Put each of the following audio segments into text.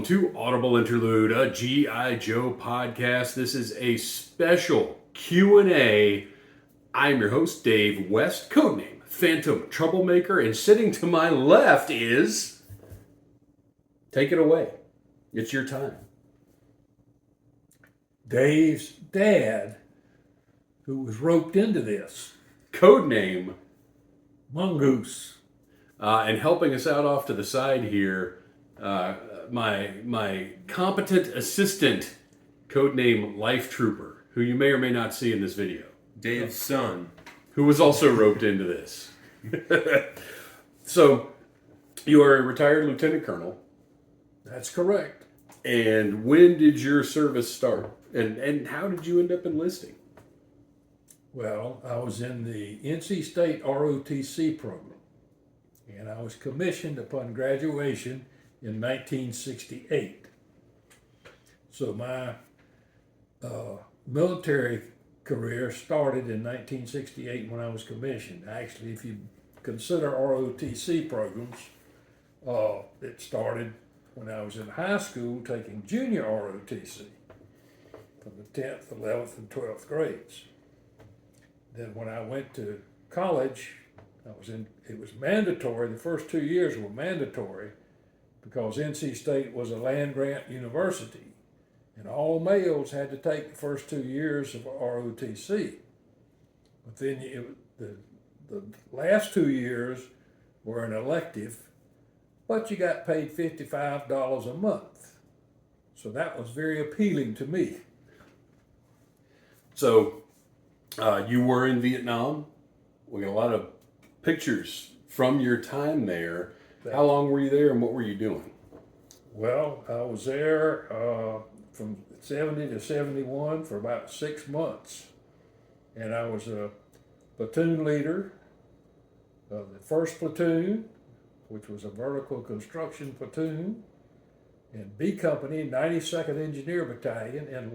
Welcome to Audible Interlude, a G.I. Joe podcast. This is a special Q&A. I'm your host, Dave West, codename Phantom Troublemaker, and sitting to my left is... Take it away. It's your time. Dave's dad, who was roped into this. Codename Mongoose. And helping us out off to the side here, my competent assistant, codename Life Trooper, who you may or may not see in this video. Dave's son. Who was also roped into this. So, you are a retired lieutenant colonel. That's correct. And when did your service start? And how did you end up enlisting? Well, I was in the NC State ROTC program, and I was commissioned upon graduation in 1968. So my military career started in 1968 when I was commissioned. Actually, if you consider ROTC programs, it started when I was in high school taking junior ROTC from the 10th, 11th, and 12th grades. Then when I went to college, it was mandatory. The first 2 years were mandatory because NC State was a land-grant university, and all males had to take the first 2 years of ROTC. But then the last 2 years were an elective, but you got paid $55 a month. So that was very appealing to me. So, you were in Vietnam. We got a lot of pictures from your time there. How long were you there and what were you doing? Well, I was there from 70 to 71 for about 6 months. And I was a platoon leader of the 1st Platoon, which was a vertical construction platoon, and B Company, 92nd Engineer Battalion, and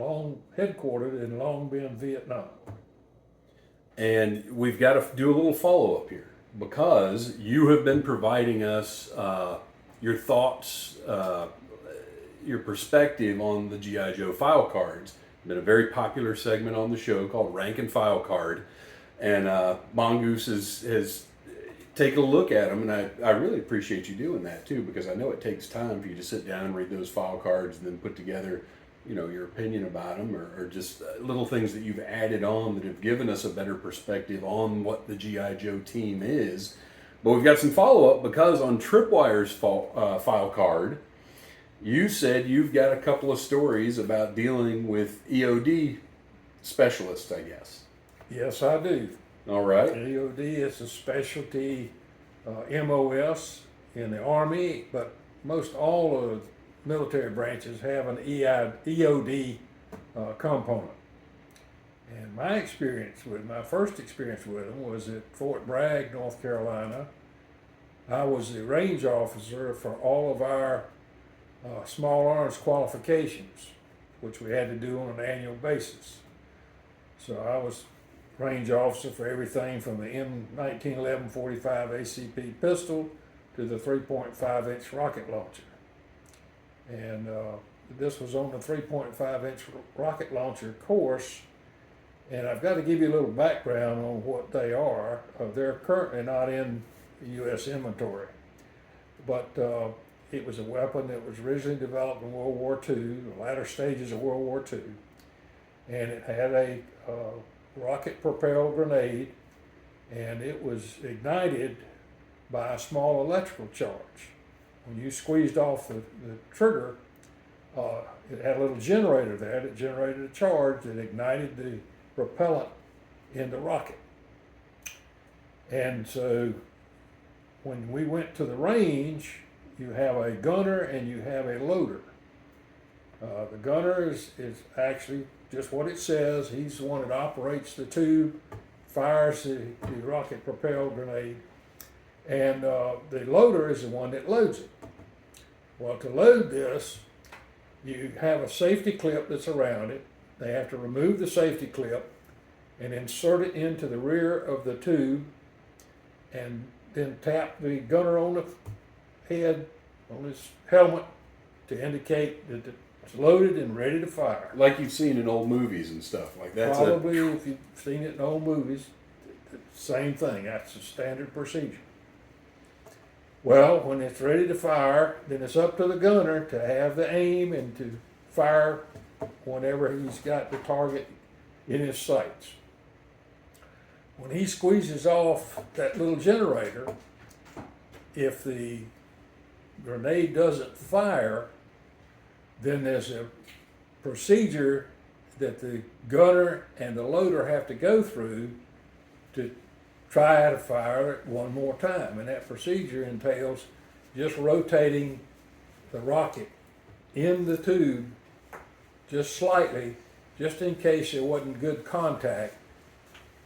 headquartered in Long Binh, Vietnam. And we've got to do a little follow-up here because you have been providing us your thoughts, your perspective on the G.I. Joe file cards. It's been a very popular segment on the show called Rank and File Card. And Mongoose has taken a look at them, and I really appreciate you doing that too, because I know it takes time for you to sit down and read those file cards and then put together your opinion about them, or just little things that you've added on that have given us a better perspective on what the G.I. Joe team is. But we've got some follow-up because on Tripwire's file card, you said you've got a couple of stories about dealing with EOD specialists, I guess. Yes, I do. All right. EOD is a specialty MOS in the Army, but most all of military branches have an EOD component. And my first experience with them was at Fort Bragg, North Carolina. I was the range officer for all of our small arms qualifications, which we had to do on an annual basis. So I was range officer for everything from the M1911 45 ACP pistol to the 3.5-inch rocket launcher. And this was on the 3.5-inch rocket launcher course. And I've got to give you a little background on what they are. They're currently not in U.S. inventory, but it was a weapon that was originally developed in World War II, the latter stages of World War II. And it had a rocket-propelled grenade, and it was ignited by a small electrical charge. When you squeezed off the trigger, it had a little generator there that generated a charge that ignited the propellant in the rocket. And so when we went to the range, you have a gunner and you have a loader. The gunner is actually just what it says. He's the one that operates the tube, fires the rocket propelled grenade, and the loader is the one that loads it. Well, to load this, you have a safety clip that's around it. They have to remove the safety clip and insert it into the rear of the tube, and then tap the gunner on the head, on his helmet, to indicate that it's loaded and ready to fire. Like you've seen in old movies and stuff. Like that's Probably, if you've seen it in old movies, same thing. That's a standard procedure. Well, when it's ready to fire, then it's up to the gunner to have the aim and to fire whenever he's got the target in his sights. When he squeezes off that little generator, if the grenade doesn't fire, then there's a procedure that the gunner and the loader have to go through to try to fire it one more time. And that procedure entails just rotating the rocket in the tube just slightly, just in case there wasn't good contact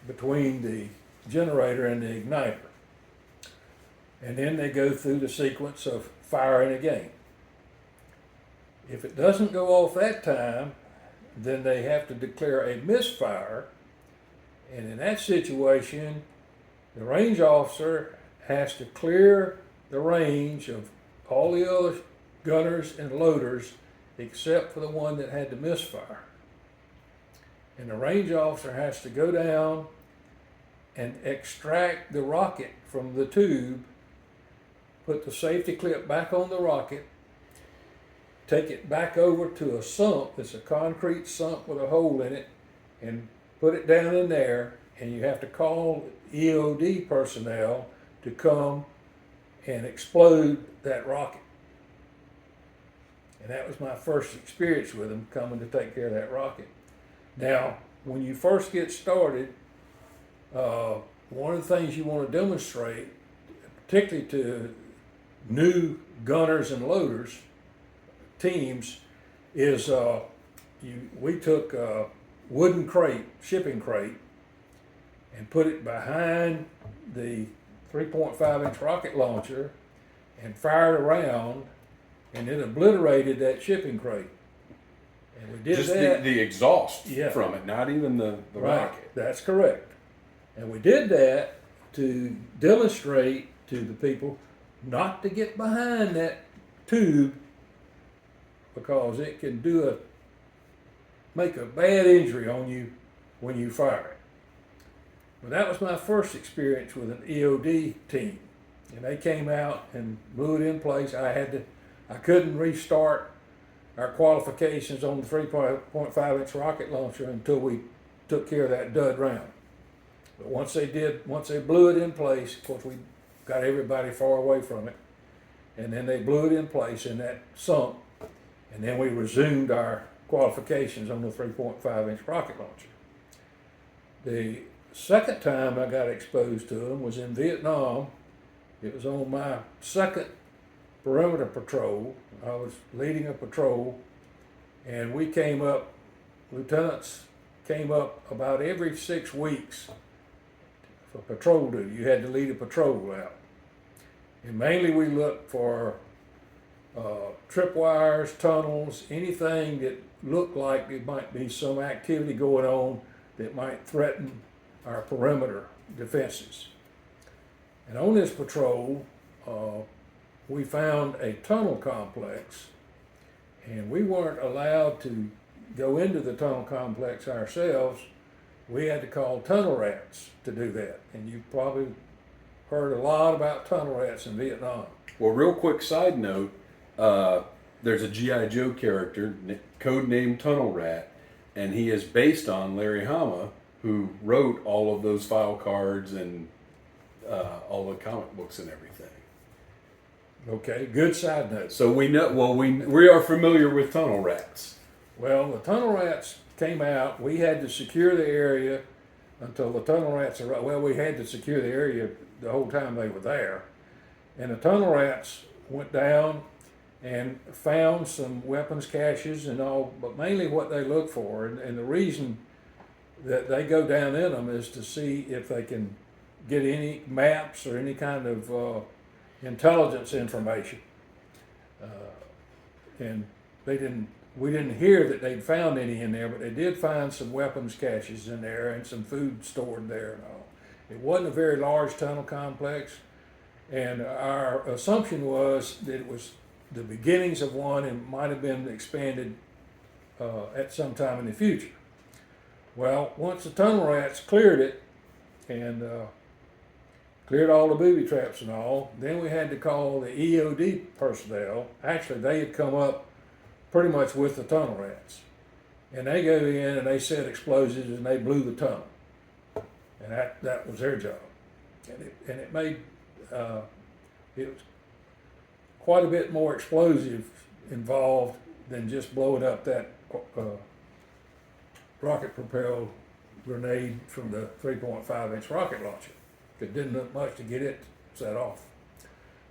between the generator and the igniter. And then they go through the sequence of firing again. If it doesn't go off that time, then they have to declare a misfire. And in that situation, the range officer has to clear the range of all the other gunners and loaders except for the one that had the misfire. And the range officer has to go down and extract the rocket from the tube, put the safety clip back on the rocket, take it back over to a sump that's a concrete sump with a hole in it, and put it down in there, and you have to call EOD personnel to come and explode that rocket. And that was my first experience with them, coming to take care of that rocket. Now, when you first get started, one of the things you want to demonstrate, particularly to new gunners and loaders teams, is we took a wooden crate, shipping crate, and put it behind the 3.5-inch rocket launcher and fired around, and it obliterated that shipping crate. And we did just that. the exhaust Yeah. from it, not even the Right, rocket. that's correct. And we did that to demonstrate to the people not to get behind that tube, because it can make a bad injury on you when you fire it. But that was my first experience with an EOD team. And they came out and blew it in place. I couldn't restart our qualifications on the 3.5-inch rocket launcher until we took care of that dud round. But once they blew it in place, of course we got everybody far away from it, and then they blew it in place in that sump, and then we resumed our qualifications on the 3.5-inch rocket launcher. The second time I got exposed to them was in Vietnam. It was on my second perimeter patrol. I was leading a patrol, and lieutenants came up about every 6 weeks for patrol duty. You had to lead a patrol out. And mainly we looked for tripwires, tunnels, anything that looked like there might be some activity going on that might threaten our perimeter defenses. And on this patrol, we found a tunnel complex, and we weren't allowed to go into the tunnel complex ourselves. We had to call tunnel rats to do that. And you probably heard a lot about tunnel rats in Vietnam. Well, real quick side note, there's a G.I. Joe character, codenamed Tunnel Rat, and he is based on Larry Hama, who wrote all of those file cards and all the comic books and everything. Okay, good side note. So we know, we are familiar with tunnel rats. Well, the tunnel rats came out. We had to secure the area until the tunnel rats arrived. Well, we had to secure the area the whole time they were there. And the tunnel rats went down and found some weapons caches and all, but mainly what they look for, and the reason that they go down in them is to see if they can get any maps or any kind of intelligence information. And we didn't hear that they'd found any in there, but they did find some weapons caches in there and some food stored there and all. It wasn't a very large tunnel complex, and our assumption was that it was the beginnings of one and might have been expanded at some time in the future. Well, once the tunnel rats cleared it and cleared all the booby traps and all, then we had to call the EOD personnel. Actually, they had come up pretty much with the tunnel rats. And they go in and they set explosives and they blew the tunnel. And that was their job. And it made, it was quite a bit more explosive involved than just blowing up that rocket propelled grenade from the 3.5-inch rocket launcher. It didn't look much to get it set off.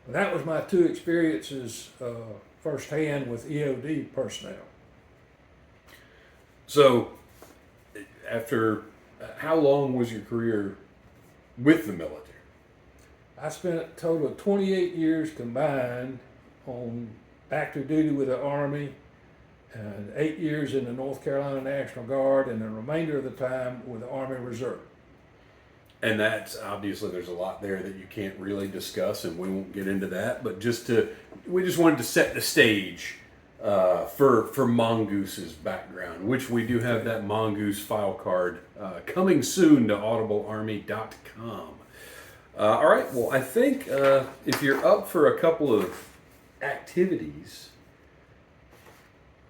But that was my two experiences firsthand with EOD personnel. So, after how long was your career with the military? I spent a total of 28 years combined on active duty with the Army, and 8 years in the North Carolina National Guard, and the remainder of the time with the Army Reserve. And that's obviously there's a lot there that you can't really discuss, and we won't get into that. But we just wanted to set the stage for Mongoose's background, which we do have that Mongoose file card coming soon to audiblearmy.com. All right, well, I think if you're up for a couple of activities,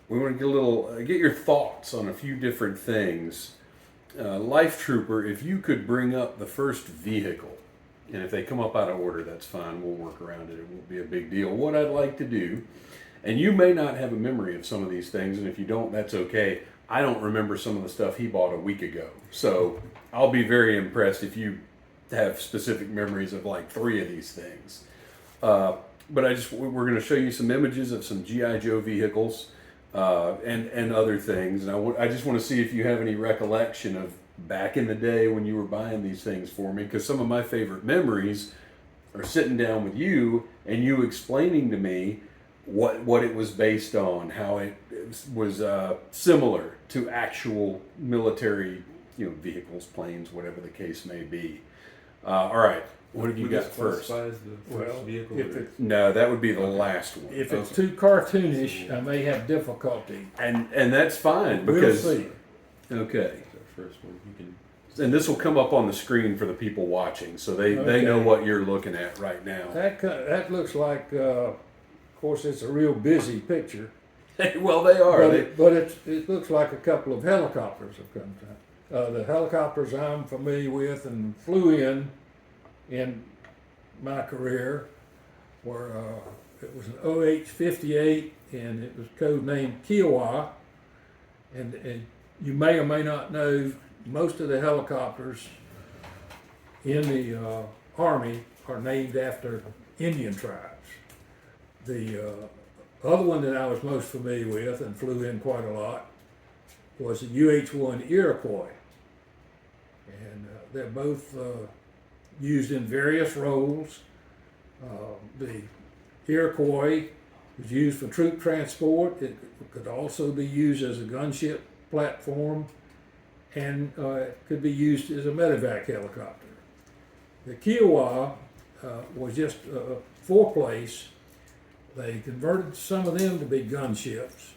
we want to get your thoughts on a few different things. Life Trooper, if you could bring up the first vehicle, and if they come up out of order, that's fine. We'll work around it. It won't be a big deal. What I'd like to do, and you may not have a memory of some of these things, and if you don't, that's okay. I don't remember some of the stuff he bought a week ago. So I'll be very impressed if you have specific memories of like 3 of these things. But we're going to show you some images of some G.I. Joe vehicles and other things. And I just want to see if you have any recollection of back in the day when you were buying these things for me, because some of my favorite memories are sitting down with you and you explaining to me what it was based on, how it was similar to actual military, vehicles, planes, whatever the case may be. All right, what have you got first? Vehicle No, that would be the last one. If it's too cartoonish, I may have difficulty. And that's fine because we'll see. Okay. The first one you can. And this will come up on the screen for the people watching, so they know what you're looking at right now. That looks like, of course, it's a real busy picture. Well, they are. But it looks like a couple of helicopters have come down. The helicopters I'm familiar with and flew in my career were, it was an OH-58 and it was codenamed Kiwa. And you may or may not know, most of the helicopters in the Army are named after Indian tribes. The other one that I was most familiar with and flew in quite a lot was the UH-1 Iroquois. And they're both used in various roles. The Iroquois was used for troop transport. It could also be used as a gunship platform, and it could be used as a medevac helicopter. The Kiwa was just a four-place. They converted some of them to be gunships,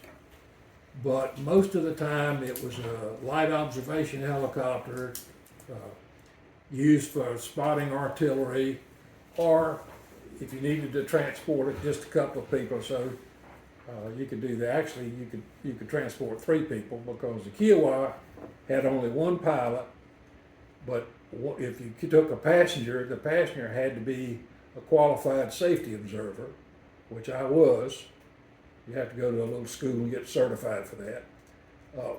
but most of the time it was a light observation helicopter used for spotting artillery, or if you needed to transport it, just a couple of people or so, you could do that. Actually, you could transport 3 people because the Kiwa had only one pilot, but if you took a passenger, the passenger had to be a qualified safety observer, which I was. You have to go to a little school and get certified for that.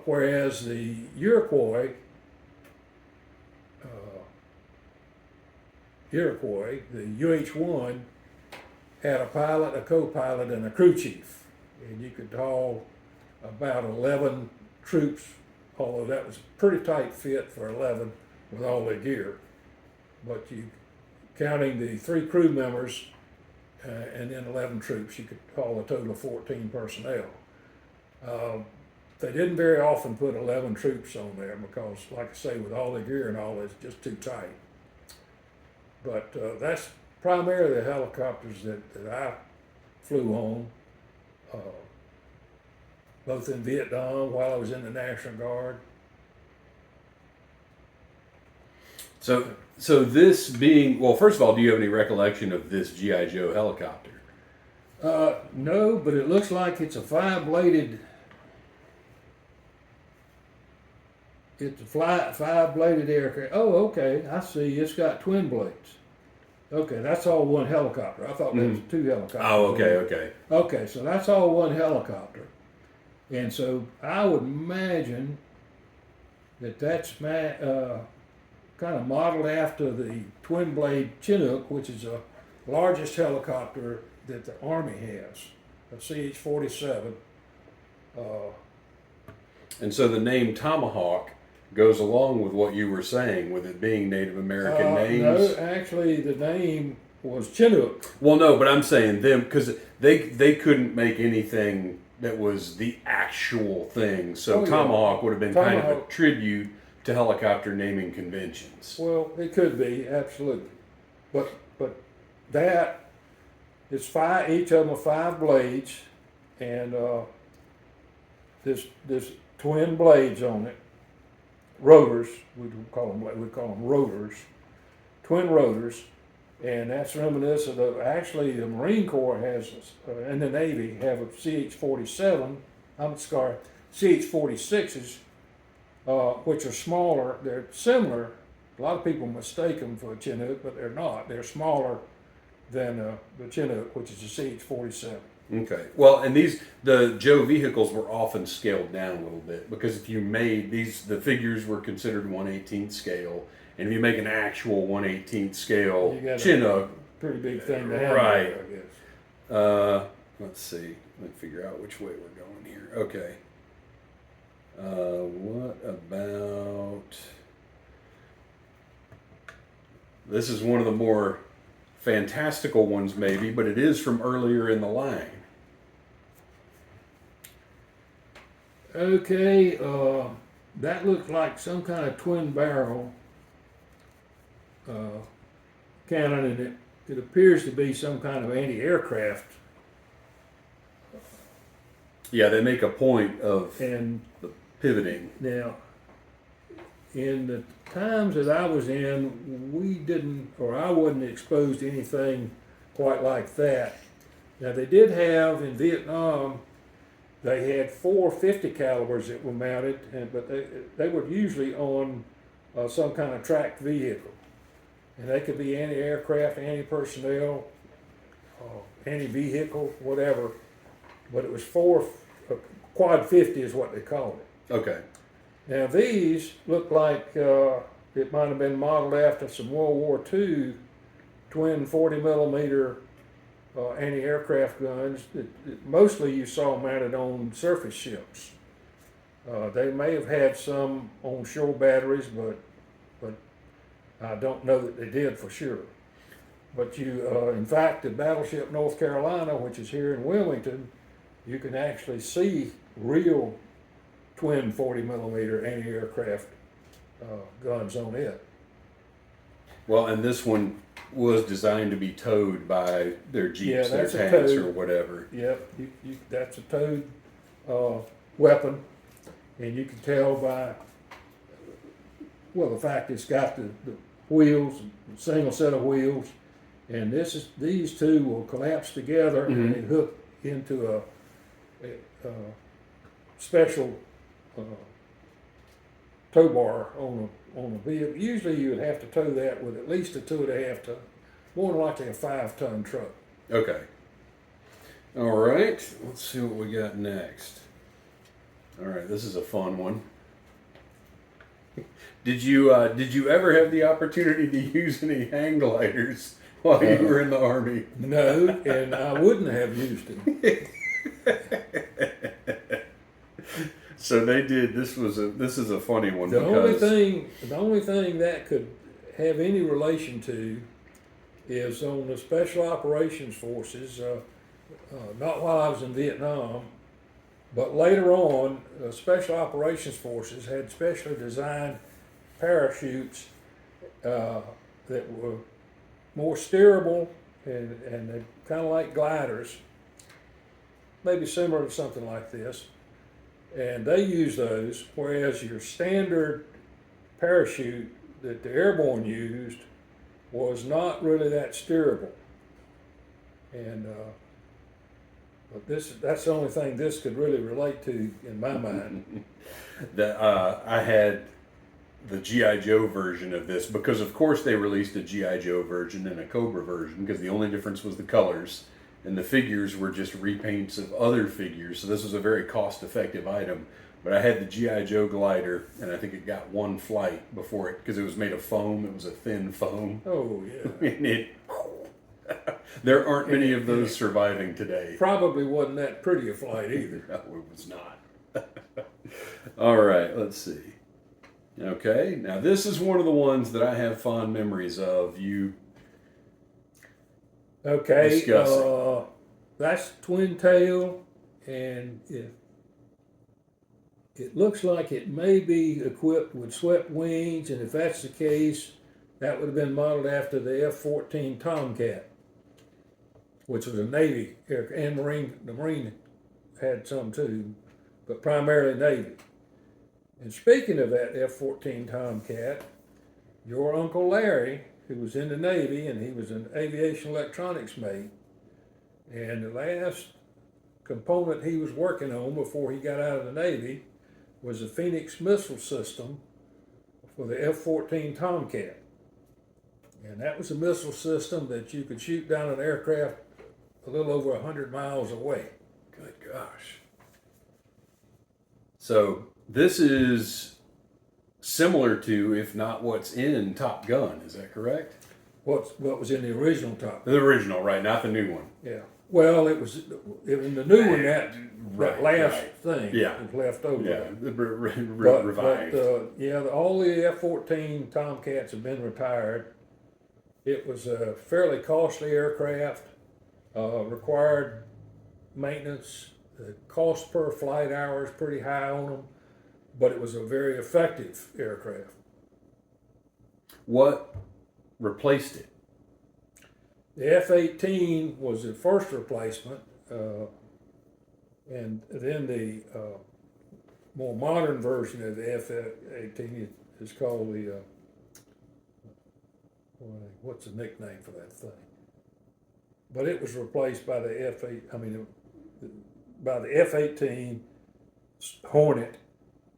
Whereas the Iroquois, the UH-1, had a pilot, a co-pilot, and a crew chief. And you could haul about 11 troops, although that was a pretty tight fit for 11 with all their gear. But counting the 3 crew members and then 11 troops, you could haul a total of 14 personnel. They didn't very often put 11 troops on there because, like I say, with all their gear and all, it's just too tight. But that's primarily the helicopters that I flew on. both in Vietnam while I was in the National Guard. So this being, well, first of all, do you have any recollection of this G.I. Joe helicopter? No, but it looks like it's a five-bladed. It's a five-bladed aircraft. Oh, okay, I see. It's got twin blades. Okay, that's all one helicopter. I thought there was two helicopters. Oh, okay. Okay, so that's all one helicopter. And so I would imagine that that's kind of modeled after the twin blade Chinook, which is the largest helicopter that the Army has, a CH-47. And so the name Tomahawk goes along with what you were saying, with it being Native American names. No, actually the name was Chinook. Well, no, but I'm saying them because they couldn't make anything that was the actual thing. So Tomahawk would have been kind of a tribute to helicopter naming conventions. Well, it could be, absolutely. But that is five, each of them are five blades, and there's twin blades on it. Rotors, we call them rotors, twin rotors, and that's reminiscent of, actually the Marine Corps has, and the Navy have a CH-47, CH-46s, which are smaller. They're similar. A lot of people mistake them for a Chinook, but they're not. They're smaller than the Chinook, which is a CH-47. Okay. Well, and the Joe vehicles were often scaled down a little bit because if you made the figures were considered 1/18 scale, and if you make an actual 1/18 scale Chinook, pretty big thing to have, right? There, I guess. Let's see. Let me figure out which way we're going here. Okay. What about? This is one of the more fantastical ones, maybe, but it is from earlier in the line. Okay, that looks like some kind of twin barrel cannon, and it appears to be some kind of anti-aircraft. Yeah, they make a point of and the pivoting. Now, in the times that I was in, we didn't, or I wasn't exposed to anything quite like that. Now, they did have in Vietnam, they had 4 50 calibers that were mounted, but they were usually on some kind of tracked vehicle. And they could be anti-aircraft, anti-personnel, anti-vehicle, whatever. But it was 4 quad 50 is what they called it. Okay. Now these look like it might have been modeled after some World War II twin 40 millimeter anti-aircraft guns that mostly you saw mounted on surface ships. They may have had some on shore batteries, but I don't know that they did for sure. But in fact, the battleship North Carolina, which is here in Wilmington, you can actually see real twin 40 millimeter anti-aircraft guns on it. Well, and this one was designed to be towed by their jeeps, their tanks, or whatever. Yep, that's a towed weapon, and you can tell by, well, the fact it's got the wheels, single set of wheels, and these two will collapse together and they hook into a special tow bar on a vehicle. Usually you would have to tow that with at least a 2.5 ton, more than likely a 5-ton truck. Okay. All right. Let's see what we got next. All right, this is a fun one. Did you ever have the opportunity to use any hang gliders while you were in the Army? No, and I wouldn't have used them. So they did. This is a funny one. The only thing that could have any relation to is on the Special Operations Forces. Not while I was in Vietnam, but later on, Special Operations Forces had specially designed parachutes that were more steerable and kind of like gliders. maybe similar to something like this. And they use those, whereas your standard parachute that the airborne used was not really that steerable. And but that's the only thing this could really relate to in my mind. I had the G.I. Joe version of this because, of course, they released a G.I. Joe version and a Cobra version because the only difference was the colors, and the figures were just repaints of other figures. So this was a very cost-effective item. But I had the G.I. Joe glider, and I think it got one flight before it because it was made of foam. It was a thin foam. Oh, yeah. And there aren't many of those surviving today. Probably wasn't that pretty a flight either. No, it was not. All right, let's see. Okay, now this is one of the ones that I have fond memories of. Okay, that's twin tail, and it looks like it may be equipped with swept wings, and if that's the case, that would have been modeled after the F-14 Tomcat, which was a Navy aircraft, and Marine. The Marine had some too, but primarily Navy. And speaking of that F-14 Tomcat, your Uncle Larry, who was in the Navy, and he was an aviation electronics mate, and the last component he was working on before he got out of the Navy was a Phoenix missile system for the F-14 Tomcat. And that was a missile system that you could shoot down an aircraft a little over 100 miles away. Good gosh. So this is similar to, if not what's in Top Gun, is that correct? What was in the original Top Gun? The original, right, not the new one. Yeah. Well, it was in the new one that last thing yeah. was left over. Yeah, revived. But all the F-14 Tomcats have been retired. It was a fairly costly aircraft, required maintenance. The cost per flight hour is pretty high on them, but it was a very effective aircraft. What replaced it? The F-18 was the first replacement, and then the more modern version of the F-18 is called the, what's the nickname for that thing? But it was replaced by the F-18 Hornet,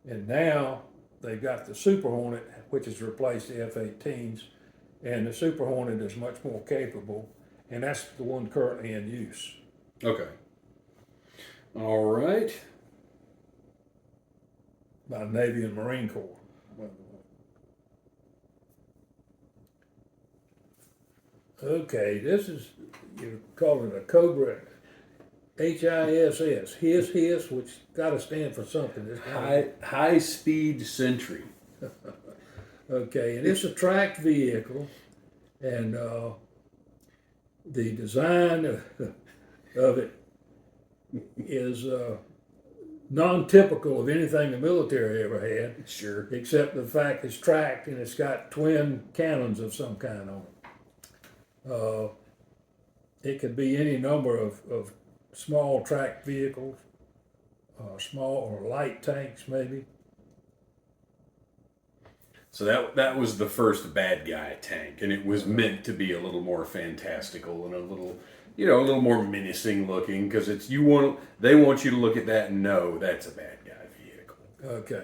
and now they've got the Super Hornet, which has replaced the F-18s. And the Super Hornet is much more capable, and that's the one currently in use. Okay. All right. By the Navy and Marine Corps. Okay, this is, you call it a Cobra HISS, his, which got to stand for something. High speed sentry. Okay, and it's a tracked vehicle, and the design of it is non-typical of anything the military ever had. Sure. Except the fact it's tracked and it's got twin cannons of some kind on it. It could be any number of small tracked vehicles, small or light tanks maybe. So that was the first bad guy tank, and it was meant to be a little more fantastical and a little more menacing looking, because they want you to look at that and know that's a bad guy vehicle. Okay.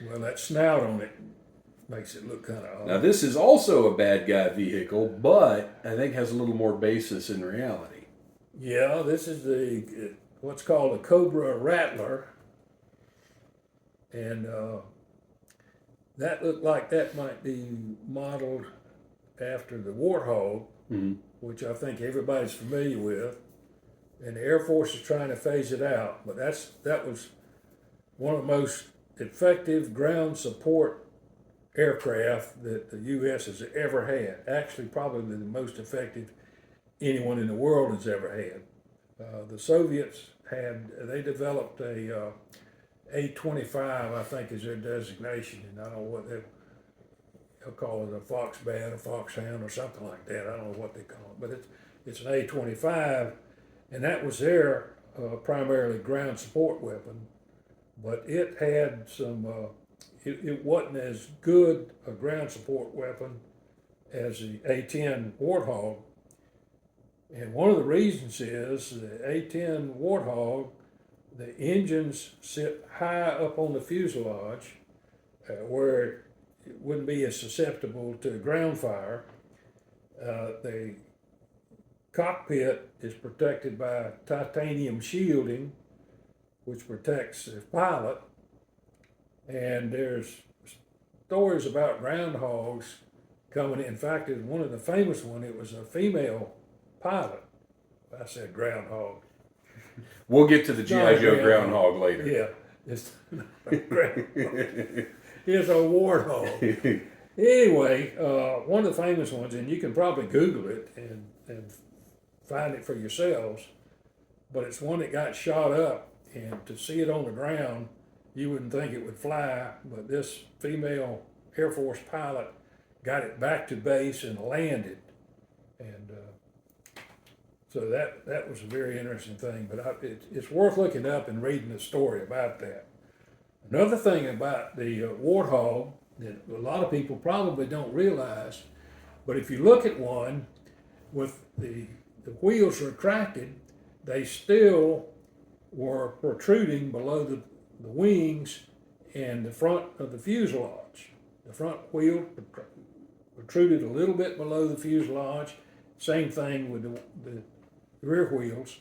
Well, that snout on it makes it look kind of odd. Now this is also a bad guy vehicle, but I think has a little more basis in reality. Yeah, this is what's called a Cobra Rattler, and that looked like that might be modeled after the Warthog, which I think everybody's familiar with, and the Air Force is trying to phase it out. But that was one of the most effective ground support aircraft that the U.S. has ever had. Actually, probably the most effective anyone in the world has ever had. The Soviets they developed a A-25, I think, is their designation, and I don't know what they'll call it, a Foxbat, a Foxhound, or something like that. I don't know what they call it, but it's an A-25, and that was their primarily ground support weapon, but it had some, it wasn't as good a ground support weapon as the A-10 Warthog. And one of the reasons is the A-10 Warthog, the engines sit high up on the fuselage where it wouldn't be as susceptible to ground fire. The cockpit is protected by titanium shielding, which protects the pilot. And there's stories about groundhogs coming in. In fact, it's one of the famous one. It was a female pilot. I said groundhog. We'll get to the G.I. Joe groundhog later. Yeah, it's not a groundhog. It's a warthog. Anyway, one of the famous ones, and you can probably Google it and find it for yourselves, but it's one that got shot up, and to see it on the ground, you wouldn't think it would fly, but this female Air Force pilot got it back to base and landed. And so that was a very interesting thing, but it's worth looking up and reading the story about that. Another thing about the Warthog that a lot of people probably don't realize, but if you look at one with the wheels retracted, they still were protruding below the wings and the front of the fuselage. The front wheel protruded a little bit below the fuselage. Same thing with the rear wheels,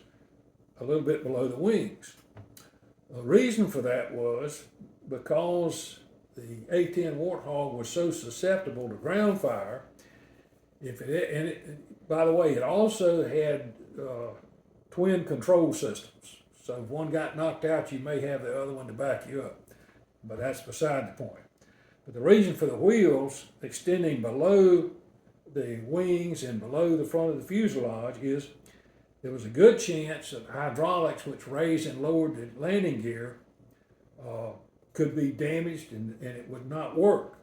a little bit below the wings. The reason for that was because the A-10 Warthog was so susceptible to ground fire. By the way, it also had twin control systems. So if one got knocked out, you may have the other one to back you up. But that's beside the point. But the reason for the wheels extending below the wings and below the front of the fuselage is there was a good chance that hydraulics, which raised and lowered the landing gear, could be damaged and it would not work.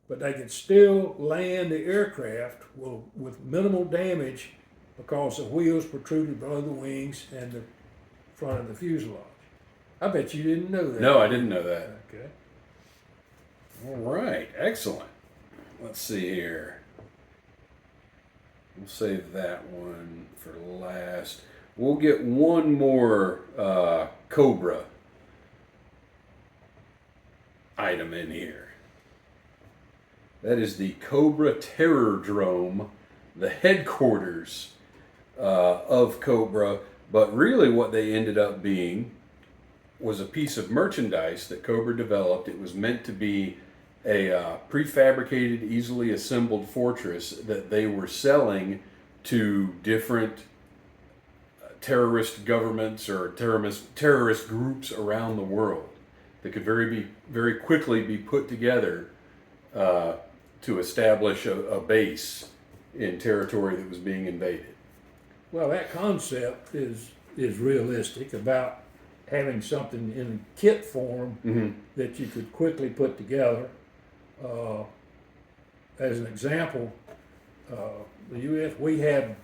But they could still land the aircraft with minimal damage because the wheels protruded below the wings and the front of the fuselage. I bet you didn't know that. No, I didn't know that. Okay. All right, excellent. Let's see here. We'll save that one for last. We'll get one more Cobra item in here. That is the Cobra Terrordrome, the headquarters of Cobra. But really what they ended up being was a piece of merchandise that Cobra developed. It was meant to be a prefabricated, easily assembled fortress that they were selling to different terrorist governments or terrorist groups around the world that could very quickly be put together to establish a base in territory that was being invaded. Well, that concept is realistic about having something in kit form that you could quickly put together. As an example, the U.S., we had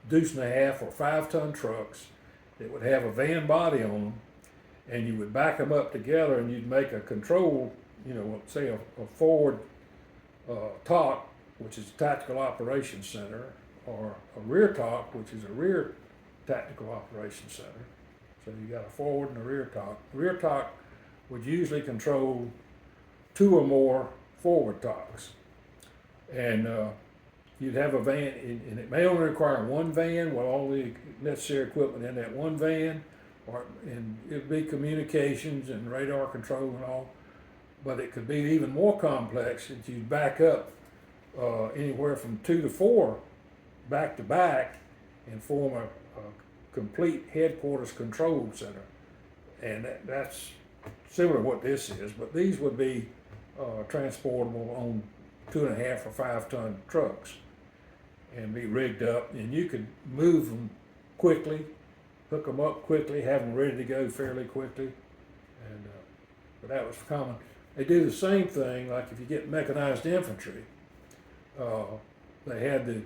2.5 or 5 ton trucks that would have a van body on them, and you would back them up together and you'd make a control, say a forward TOC, which is a Tactical Operations Center, or a rear TOC, which is a rear Tactical Operations Center. So you got a forward and a rear TOC. The rear TOC would usually control 2 or more forward TOCs. And you'd have a van, and it may only require one van with all the necessary equipment in that one van, and it'd be communications and radar control and all. But it could be even more complex that you'd back up anywhere from 2 to 4 back to back and form a complete headquarters control center. And that's similar to what this is, but these would be transportable on 2.5 or 5 ton trucks and be rigged up, and you could move them quickly, hook them up quickly, have them ready to go fairly quickly. And but that was common. They do the same thing, like if you get mechanized infantry, they had the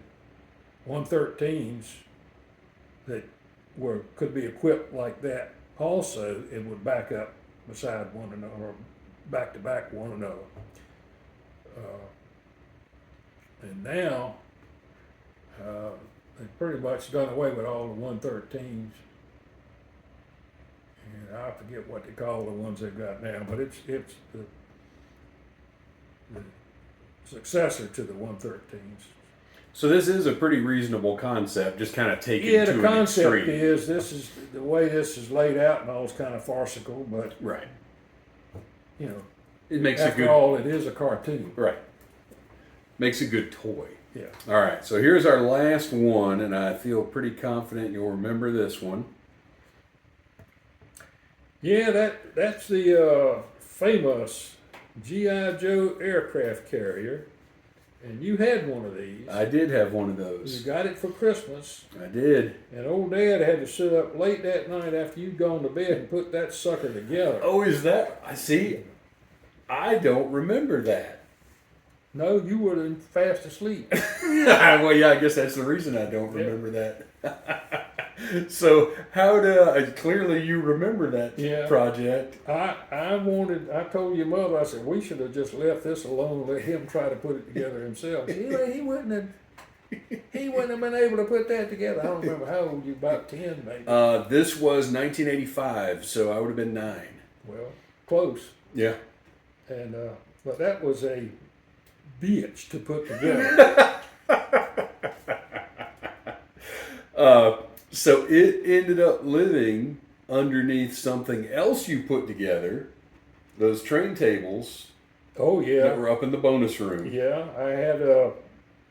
113s that could be equipped like that also, it would back up beside one another, or back to back one another. And now, they've pretty much done away with all the 113s. And I forget what they call the ones they've got now, but it's the successor to the 113s. So this is a pretty reasonable concept, just kind of taken Yeah, to the an concept extreme. is, this is, the way this is laid out and all is kind of farcical, but, Right. you know, It makes a after good all, it is a cartoon. right. Makes a good toy. Yeah. All right, so here's our last one, and I feel pretty confident you'll remember this one. Yeah, that's the famous G.I. Joe aircraft carrier, and you had one of these. I did have one of You those. got it for Christmas, I did. and old Dad had to sit up late that night after you'd gone to bed and put that sucker together. Oh, is that? I see. I don't remember that. No, you were in fast asleep. Well, yeah, I guess that's the reason I don't remember that. So, clearly you remember that Yeah. project. I told your mother, I said, we should have just left this alone and let him try to put it together himself. He wouldn't have been able to put that together. I don't remember how old you, about 10 maybe. This was 1985, so I would have been 9. Well, close. Yeah. And but that was a bitch to put together. So it ended up living underneath something else you put together, those train tables Oh that yeah, were up in the bonus room. yeah. I had a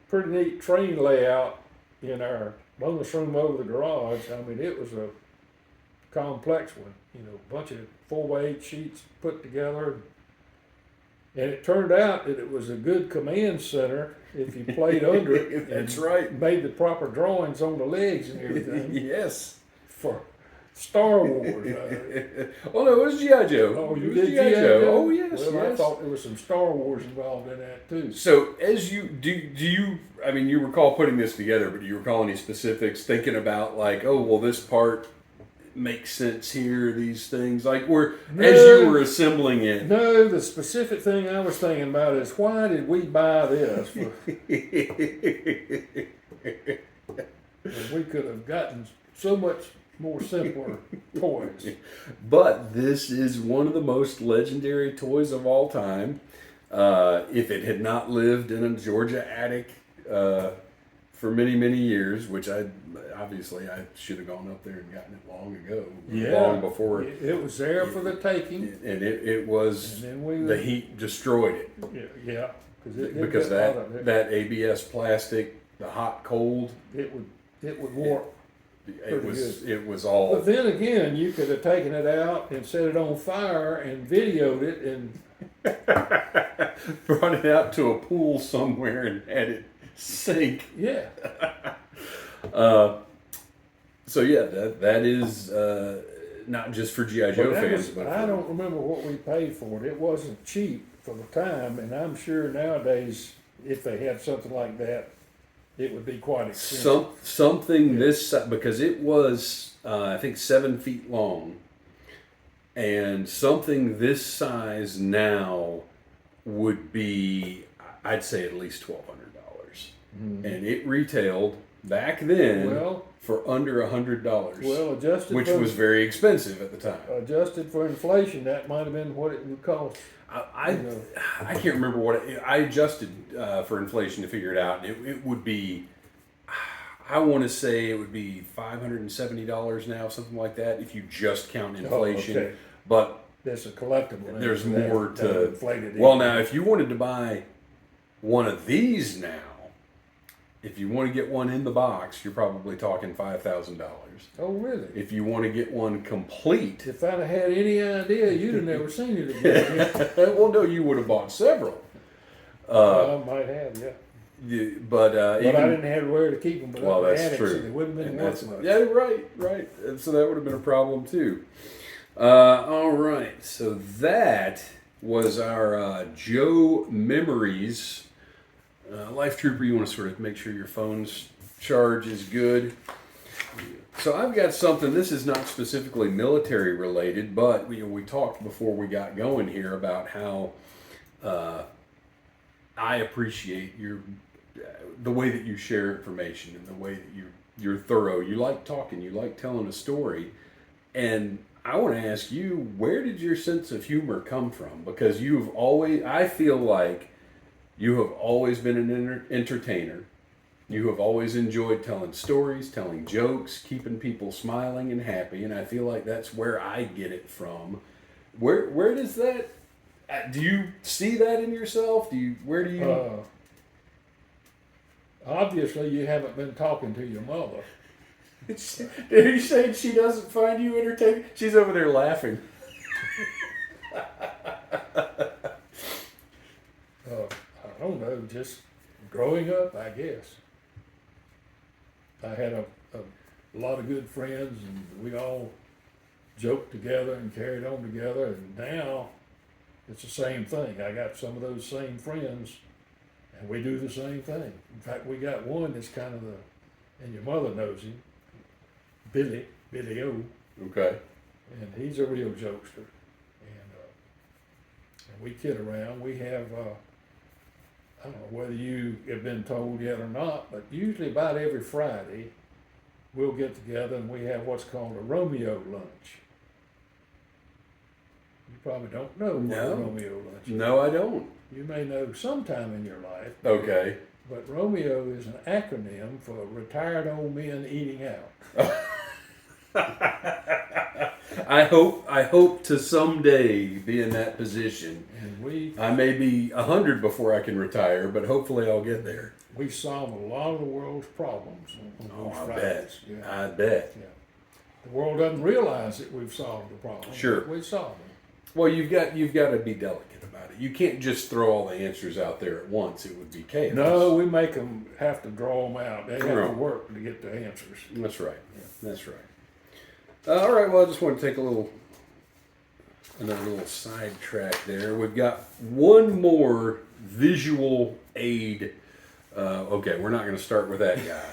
pretty neat train layout in our bonus room over the garage. I mean, it was a complex one. You know, a bunch of 4x8 sheets put together. And it turned out that it was a good command center if you played under it. That's and right. Made the proper drawings on the legs and everything Yes. for Star Wars. Oh no, it was G.I. Joe. Oh, you It was did G.I. Joe? Oh yes, Well, yes. I thought there was some Star Wars involved in that too. So as you do you I mean you recall putting this together, but do you recall any specifics, thinking about like, oh well, this part makes sense here, these things like as you were assembling it? No, the specific thing I was thinking about is why did we buy this? We could have gotten so much more simpler toys. But this is one of the most legendary toys of all time. If it had not lived in a Georgia attic for many, many years, which I should have gone up there and gotten it long ago, long before. It was there for the taking. And it was, And then the heat destroyed it. Yeah, Because that ABS plastic, the hot cold, it would warp. it was all. But then again, you could have taken it out and set it on fire and videoed it and brought it out to a pool somewhere and had it sink. yeah. So yeah, that is not just for G.I. Joe fans, but I don't remember what we paid for it. It wasn't cheap for the time, and I'm sure nowadays, if they had something like that, it would be quite expensive. Something this because it was I think 7 feet long, and something this size now would be, I'd say, at least $1,200, and it retailed back then for under $100. Well, adjusted which for, was very expensive at the time. Adjusted for inflation, that might have been what it would cost. I can't remember what I adjusted for inflation to figure it out. It would be, I want to say it would be $570 now, something like that, if you just count inflation. Okay. But that's a collectible. there's more to. Inflated Well, now if you wanted to buy one of these now, if you want to get one in the box, you're probably talking $5,000. Oh, really? If you want to get one complete, If I'd have had any idea, you'd have never seen it again. well, no, you would have bought several. I might have, yeah. But But I didn't have where to keep them. But well, I that's had it, true. So they wouldn't have been worth much. Yeah, right. And so that would have been a problem too. All right, so that was our Joe memories. Life Trooper, you want to sort of make sure your phone's charge is good. So I've got something. This is not specifically military related, but we talked before we got going here about how I appreciate the way that you share information and the way that you're thorough. You like talking. You like telling a story, and I want to ask you, where did your sense of humor come from? Because I feel like you have always been an entertainer. You have always enjoyed telling stories, telling jokes, keeping people smiling and happy, and I feel like that's where I get it from. Where does that? Do you see that in yourself? Where do you? Obviously, you haven't been talking to your mother. Are you saying she doesn't find you entertaining? She's over there laughing. I don't know, just growing up, I guess. I had a lot of good friends, and we all joked together and carried on together, and now it's the same thing. I got some of those same friends, and we do the same thing. In fact, we got one that's kind of and your mother knows him, Billy O. Okay. And he's a real jokester. And we kid around. We have, I don't know whether you have been told yet or not, but usually about every Friday, we'll get together and we have what's called a Romeo lunch. You probably don't know what a Romeo lunch is. No, I don't. You may know sometime in your life. Okay. But Romeo is an acronym for Retired Old Men Eating Out. I hope to someday be in that position. And I may be 100 before I can retire, but hopefully I'll get there. We solve a lot of the world's problems on those I Fridays. bet. Yeah. I bet. Yeah. The world doesn't realize that we've solved the problem. Sure. But we solve them. Well, you've got to be delicate about it. You can't just throw all the answers out there at once. It would be chaos. No, we make them have to draw them out. They have to work to get the answers. That's right. Yeah. That's right. All right. Well, I just want to take another little sidetrack there. We've got one more visual aid. Okay, we're not going to start with that guy.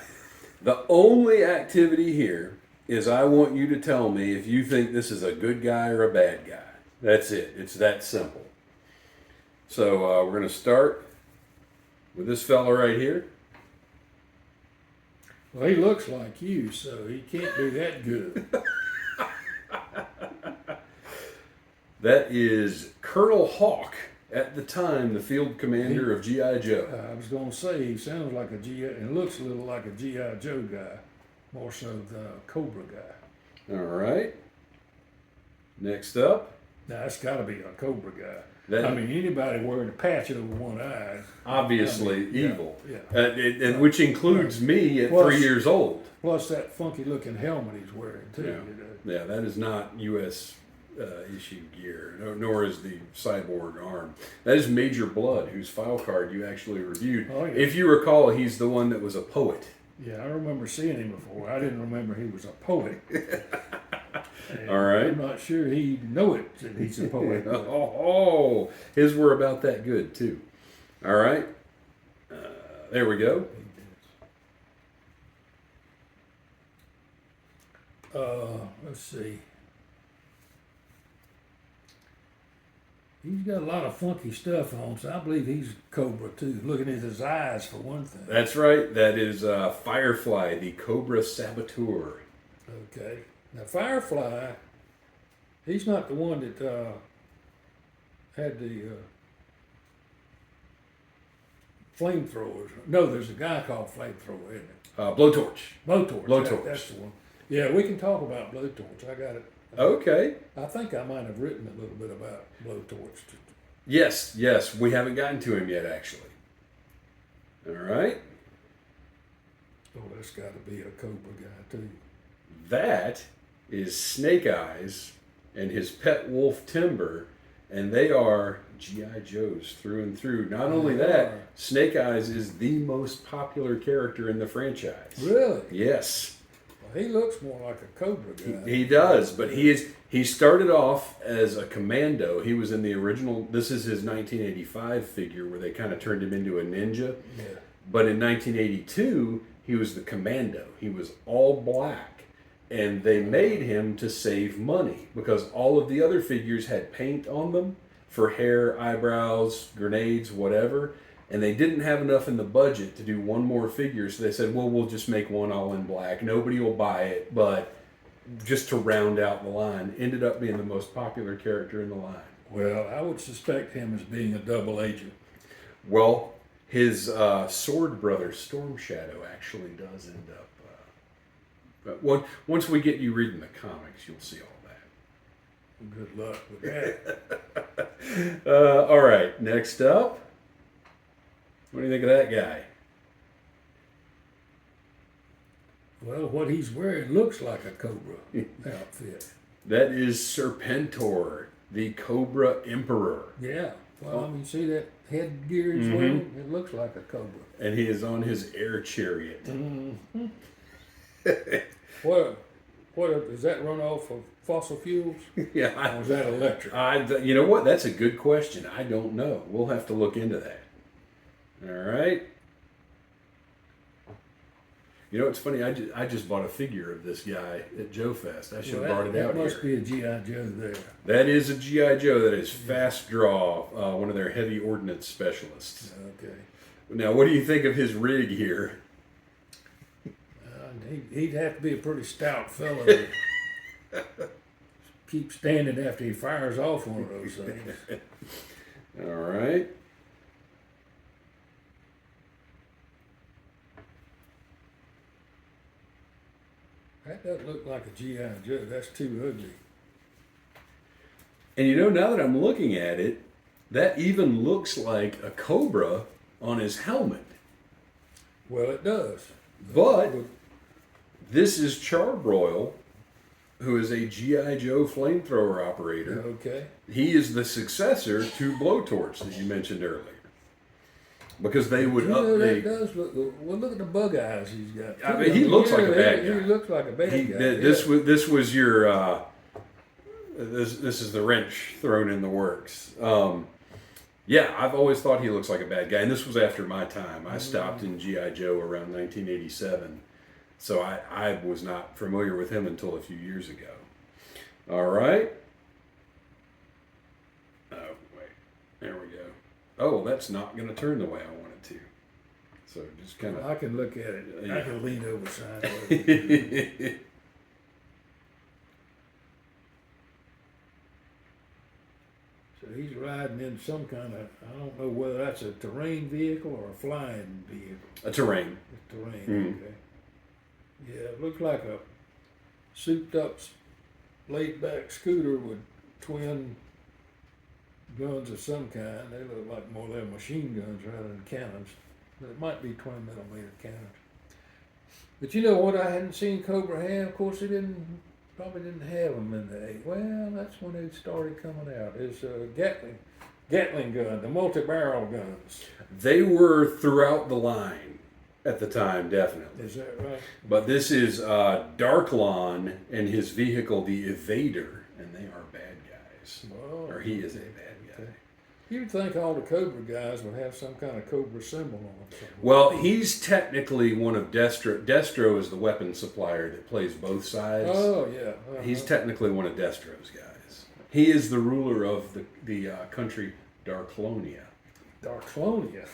The only activity here is I want you to tell me if you think this is a good guy or a bad guy. That's it. It's that simple. So we're going to start with this fella right here. Well, he looks like you, so he can't be that good. That is Colonel Hawk, at the time the field commander of G.I. Joe. I was going to say, he sounds like a G.I. and looks a little like a G.I. Joe guy, more so than a Cobra guy. All right. Next up. Now, that's got to be a Cobra guy. I mean, anybody wearing a patch over one eye. Obviously evil. Yeah. And which includes me at 3 years old. Plus that funky looking helmet he's wearing, too. Yeah, yeah, that is not U.S. Issue gear, nor is the cyborg arm. That is Major Blood, whose file card you actually reviewed. Oh, yeah. If you recall, he's the one that was a poet. Yeah, I remember seeing him before. I didn't remember he was a poet. All right. I'm not sure he'd know it that he's a poet. Oh, his were about that good, too. All right. There we go. Let's see. He's got a lot of funky stuff on, so I believe he's Cobra, too. Looking at his eyes, for one thing. That's right. That is Firefly, the Cobra Saboteur. Okay. Now, Firefly, he's not the one that had the flamethrowers. No, there's a guy called Flamethrower, isn't it? Blowtorch. Blowtorch. Blowtorch. That's the one. Yeah, we can talk about Blowtorch. I got it. Okay. I think I might have written a little bit about Blowtorch. Yes. We haven't gotten to him yet, actually. All right. Oh, that's got to be a Cobra guy, too. That is Snake Eyes and his pet wolf Timber, and they are G.I. Joes through and through. Not only that, Snake Eyes is the most popular character in the franchise. Really? Yes. He looks more like a Cobra guy. He does, but he started off as a commando. He was in the original. This is his 1985 figure where they kind of turned him into a ninja. Yeah. But in 1982, he was the commando. He was all black, and they made him to save money because all of the other figures had paint on them for hair, eyebrows, grenades, whatever. And they didn't have enough in the budget to do one more figure, so they said, well, we'll just make one all in black. Nobody will buy it, but just to round out the line. Ended up being the most popular character in the line. Well, I would suspect him as being a double agent. Well, his sword brother, Storm Shadow, actually does end up... but once we get you reading the comics, you'll see all that. Good luck with that. All right, next up. What do you think of that guy? Well, what he's wearing looks like a Cobra outfit. That is Serpentor, the Cobra Emperor. Yeah. Well, I mean, see that headgear he's wearing? It looks like a Cobra. And he is on his air chariot. Mm-hmm. What does that run off of fossil fuels? Yeah. Or is that electric? You know what? That's a good question. I don't know. We'll have to look into that. All right. You know, it's funny. I just bought a figure of this guy at Joe Fest. I should have brought it out here. That must be a G.I. Joe there. That is a G.I. Joe. That is Fast Draw, one of their heavy ordnance specialists. Okay. Now, what do you think of his rig here? He'd have to be a pretty stout fellow to keep standing after he fires off one of those things. All right. That doesn't look like a G.I. Joe. That's too ugly. And you know, now that I'm looking at it, that even looks like a Cobra on his helmet. Well, it does. But this is Char Royle, who is a G.I. Joe flamethrower operator. Okay. He is the successor to Blowtorch that you mentioned earlier. Because they would update. That does look. Well, look at the bug eyes he's got. I mean, he looks like a bad guy. He looks like a bad guy. This was your. This is the wrench thrown in the works. Yeah, I've always thought he looks like a bad guy, and this was after my time. I stopped in G.I. Joe around 1987, so I was not familiar with him until a few years ago. All right. Oh wait, there we go. Oh, that's not going to turn the way I want it to. So just kind of... I can look at it. Yeah. I can lean over sideways. So he's riding in some kind of, I don't know whether that's a terrain vehicle or a flying vehicle. A terrain. It's terrain, okay. Yeah, it looks like a souped up, laid back scooter with twin guns of some kind. They look like more than machine guns rather than cannons. But it might be 20mm cannons. But you know what I hadn't seen Cobra have? Of course, probably didn't have them in the 80s. Well, that's when it started coming out. It's a Gatling gun, the multi-barrel guns. They were throughout the line at the time, definitely. Is that right? But this is Darklon and his vehicle, the Evader, and they are bad guys. Well, Or he is a bad guy. You'd think all the Cobra guys would have some kind of Cobra symbol on them. Somewhere. Well, he's technically one of Destro. Destro is the weapon supplier that plays both sides. Oh, yeah. He's technically one of Destro's guys. He is the ruler of the country Darklonia. Darklonia.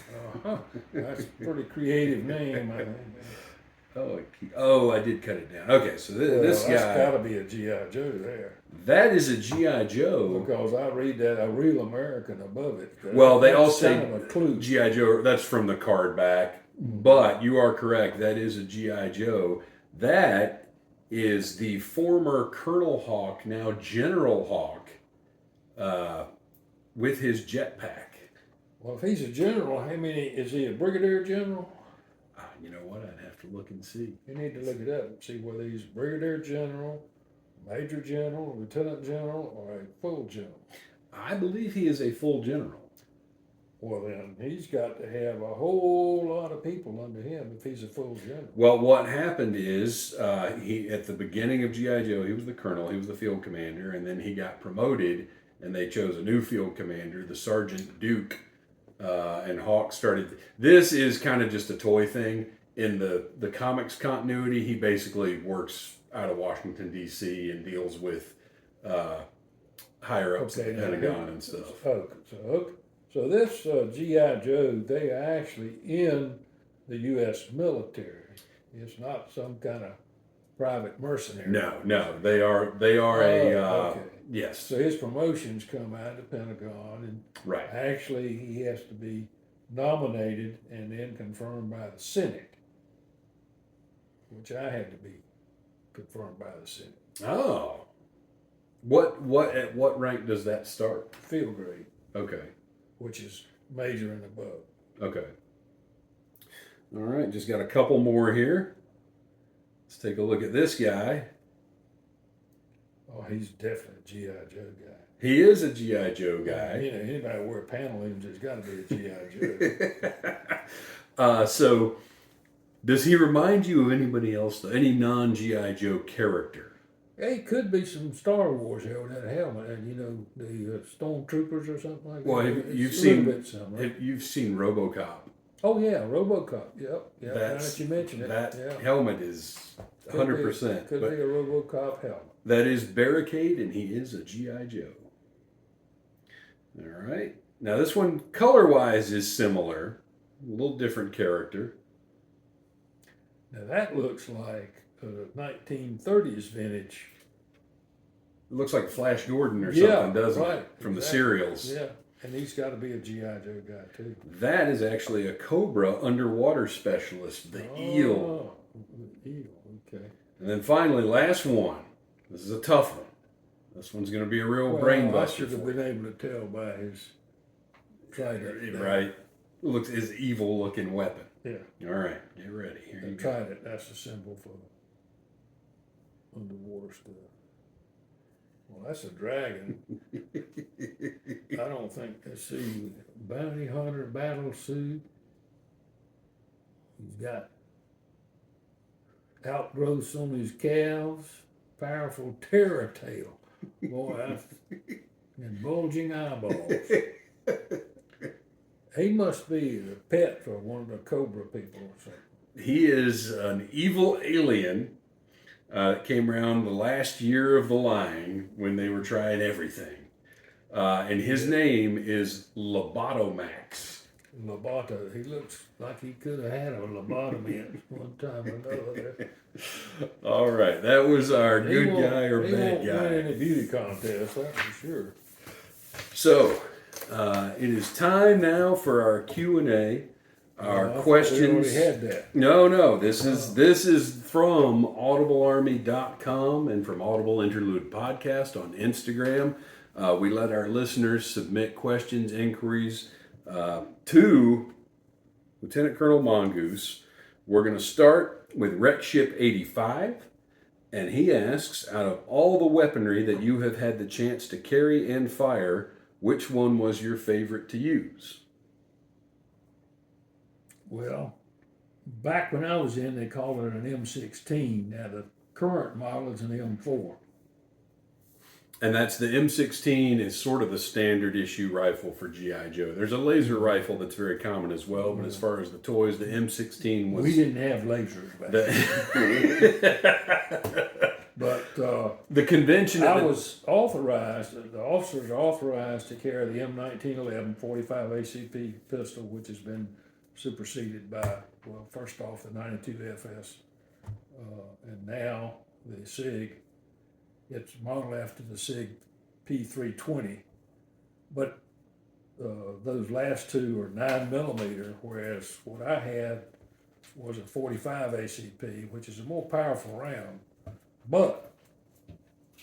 That's a pretty creative name, I think. Oh, I did cut it down. Okay, so this guy... That's got to be a G.I. Joe there. That is a G.I. Joe. Because I read that, a real American above it. Well, they all That's say kind of a clue. G.I. Joe. That's from the card back. But you are correct. That is a G.I. Joe. That is the former Colonel Hawk, now General Hawk, with his jetpack. Well, if he's a general, is he a brigadier general? You know what? I'd have to look and see. You need to look it up and see whether he's a brigadier general, major general, lieutenant general, or a full general. I believe he is a full general. Well, then he's got to have a whole lot of people under him if he's a full general. Well, what happened is he at the beginning of G.I. Joe, he was the colonel, he was the field commander, and then he got promoted, and they chose a new field commander, the Sergeant Duke, and Hawk started. This is kind of just a toy thing. In the comics continuity, he basically works out of Washington, D.C. and deals with higher ups at the Pentagon and stuff. So this G.I. Joe, they are actually in the U.S. military. It's not some kind of private mercenary. No, they are okay. Yes. So his promotions come out of the Pentagon, and Right. actually he has to be nominated and then confirmed by the Senate, which I had to be confirmed by the Senate. Oh. At what rank does that start? Field grade, Okay. which is major and above. Okay. All right, just got a couple more here. Let's take a look at this guy. Oh, he's definitely a G.I. Joe guy. He is a G.I. Joe guy. You know, anybody wear pantaloons has got to be a G.I. Joe. So, does he remind you of anybody else, though? Any non-G.I. Joe character? Yeah, he could be some Star Wars here with that helmet, and you know the stormtroopers or something like Well, that. you've seen RoboCop. Oh yeah, RoboCop. Yep. Now That's- that you mention it, That yeah. helmet is 100%. Could be a RoboCop helmet. That is Barricade, and he is a G.I. Joe. All right. Now, this one, color-wise, is similar. A little different character. Now that looks like a 1930s vintage. It looks like Flash Gordon or something, doesn't right, it? From the exactly. serials. Yeah, and he's got to be a G.I. Joe guy too. That is actually a Cobra underwater specialist, the eel. The eel, okay. And then finally, last one. This is a tough one. This one's going to be a real brain I buster. should have been able to tell by his trident. Right. Looks his evil looking weapon. Yeah. All right, get ready. Here you go. Trident, that's a symbol for underwater stuff. Well, that's a dragon. I don't think, let's see, bounty hunter battle suit. He's got outgrowths on his calves, powerful terror tail. Boy, and bulging eyeballs. He must be the pet for one of the Cobra people or something. He is an evil alien that came around the last year of the line when they were trying everything. And his name is Lobotomax. Loboto. He looks like he could have had a lobotomy at one time or another. All right, that was our He good won't- guy or he bad won't win guy. any beauty contest, that's for sure. So, it is time now for our Q&A. Our I questions. We already had that. No. This is from audiblearmy.com and from Audible Interlude Podcast on Instagram. We let our listeners submit questions, inquiries to Lieutenant Colonel Mongoose. We're going to start with Wreck Ship 85, and he asks, out of all the weaponry that you have had the chance to carry and fire, which one was your favorite to use? Well, back when I was in, they called it an M16. Now the current model is an M4. And that's the M16 is sort of the standard issue rifle for G.I. Joe. There's a laser rifle that's very common as well, but as far as the toys, the M16 was... We didn't have lasers back then. But the convention... I was authorized, the officers are authorized to carry the M1911 45 ACP pistol, which has been superseded by, well, first off, the 92 FS, and now the SIG. It's modeled after the SIG P320, but those last two are 9mm, whereas what I had was a 45 ACP, which is a more powerful round, but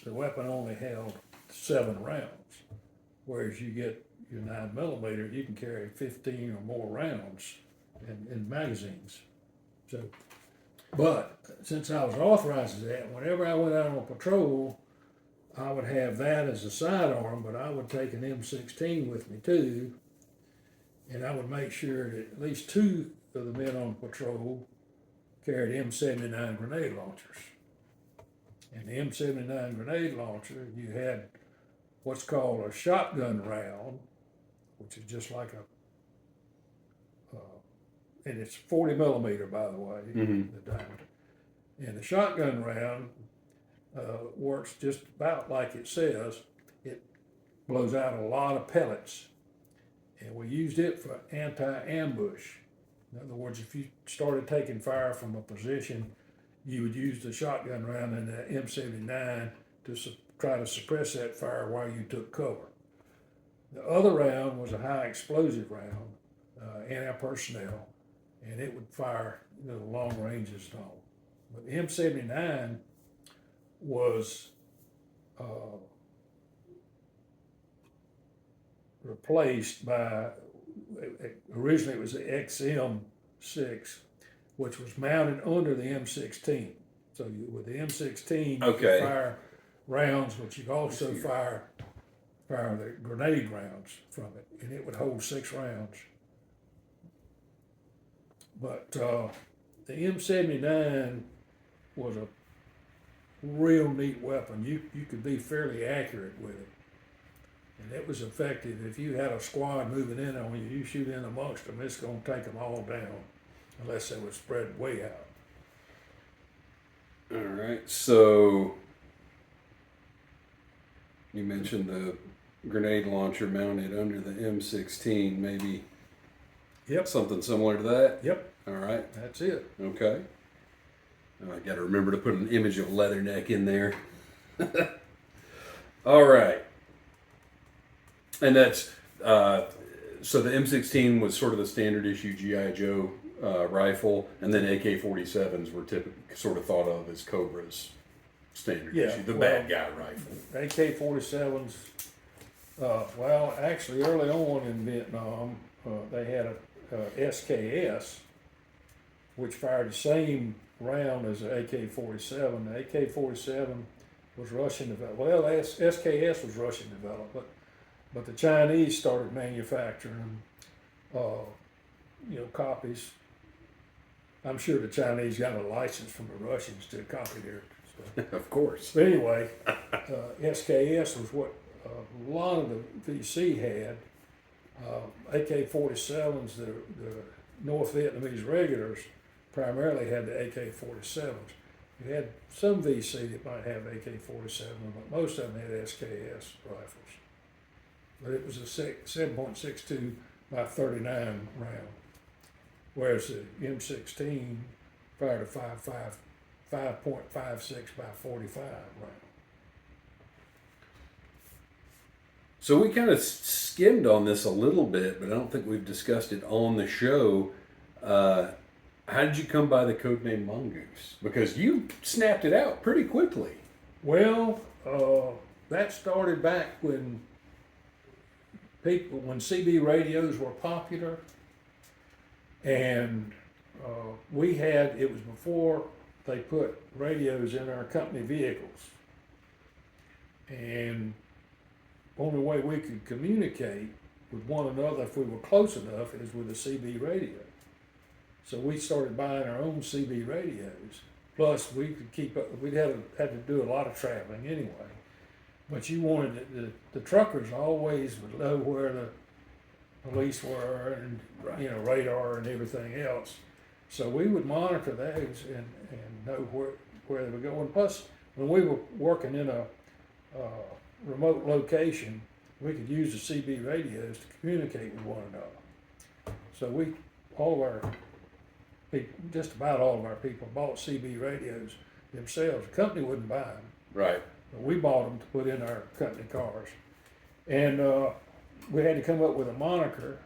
the weapon only held 7 rounds, whereas you get your 9mm, you can carry 15 or more rounds in magazines. So, but since I was authorized to that, whenever I went out on patrol, I would have that as a sidearm, but I would take an M16 with me too. and I would make sure that at least two of the men on patrol carried M79 grenade launchers. And the M79 grenade launcher, you had what's called a shotgun round, which is just like and it's 40 millimeter, by the way, the diameter. And the shotgun round works just about like it says. It blows out a lot of pellets. And we used it for anti-ambush. In other words, if you started taking fire from a position, you would use the shotgun round and the M79 to try to suppress that fire while you took cover. The other round was a high explosive round, anti-personnel, and it would fire long ranges and all. But the M79 was replaced by, originally it was the XM6, which was mounted under the M16. So with the M16, you could fire rounds, but you could also fire the grenade rounds from it, and it would hold 6 rounds. But the M79 was a real neat weapon. You could be fairly accurate with it. And it was effective. If you had a squad moving in on you, you shoot in amongst them, it's going to take them all down, unless they would spread way out. All right. So you mentioned the grenade launcher mounted under the M16, maybe. Yep. Something similar to that? Yep. All right. That's it. Okay. I got to remember to put an image of Leatherneck in there. All right. And that's, so the M16 was sort of the standard issue G.I. Joe rifle, and then AK-47s were typically sort of thought of as Cobra's standard issue, the bad guy rifle. AK-47s, well, actually early on in Vietnam, they had a SKS, which fired the same round as the AK-47. The AK-47 was Russian developed. Well, SKS was Russian developed, but the Chinese started manufacturing, copies. I'm sure the Chinese got a license from the Russians to copy their stuff. Of course. But anyway, SKS was what a lot of the VC had. AK-47s, the North Vietnamese regulars primarily had the AK-47s. You had some VC that might have AK-47, but most of them had SKS rifles. But it was a 7.62 by 39 round, whereas the M16 fired a 5.56 by 45 round. So we kind of skimmed on this a little bit, but I don't think we've discussed it on the show. How did you come by the code name Mongoose? Because you snapped it out pretty quickly. Well, that started back when CB radios were popular, and it was before they put radios in our company vehicles. And only way we could communicate with one another if we were close enough is with a CB radio. So we started buying our own CB radios. Plus, we could keep up. We'd had to do a lot of traveling anyway. But you wanted the truckers always would know where the police were and radar and everything else. So we would monitor those and know where they were going. Plus, when we were working in a remote location, we could use the CB radios to communicate with one another. So just about all of our people bought CB radios themselves. The company wouldn't buy them. Right. But we bought them to put in our company cars. And we had to come up with a moniker.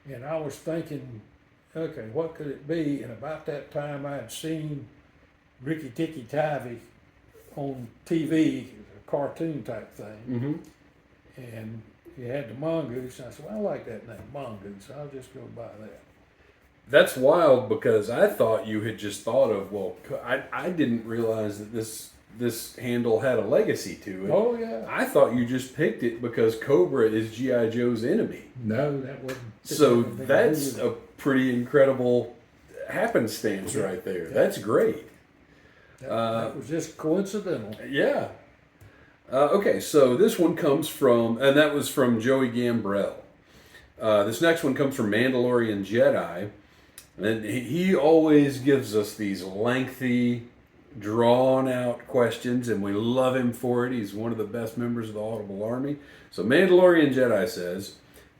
And I was thinking, okay, what could it be? And about that time I had seen Ricky Tikki Tavi on TV, a cartoon type thing. Mm-hmm. And he had the Mongoose. And I said, well, I like that name, Mongoose. I'll just go by that. That's wild, because I thought you had just thought of, I didn't realize that this this handle had a legacy to it. Oh yeah. I thought you just picked it because Cobra is G.I. Joe's enemy. No, that wasn't. So that's a pretty incredible happenstance right there. That's great. That was just coincidental. Yeah. Okay, so this one comes from, and that was from Joey Gambrell. This next one comes from Mandalorian Jedi. And he always gives us these lengthy, drawn-out questions, and we love him for it. He's one of the best members of the Audible Army. So Mandalorian Jedi says,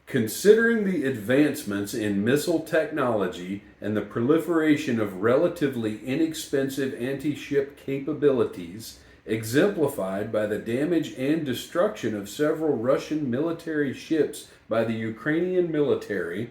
considering the advancements in missile technology and the proliferation of relatively inexpensive anti-ship capabilities, exemplified by the damage and destruction of several Russian military ships by the Ukrainian military,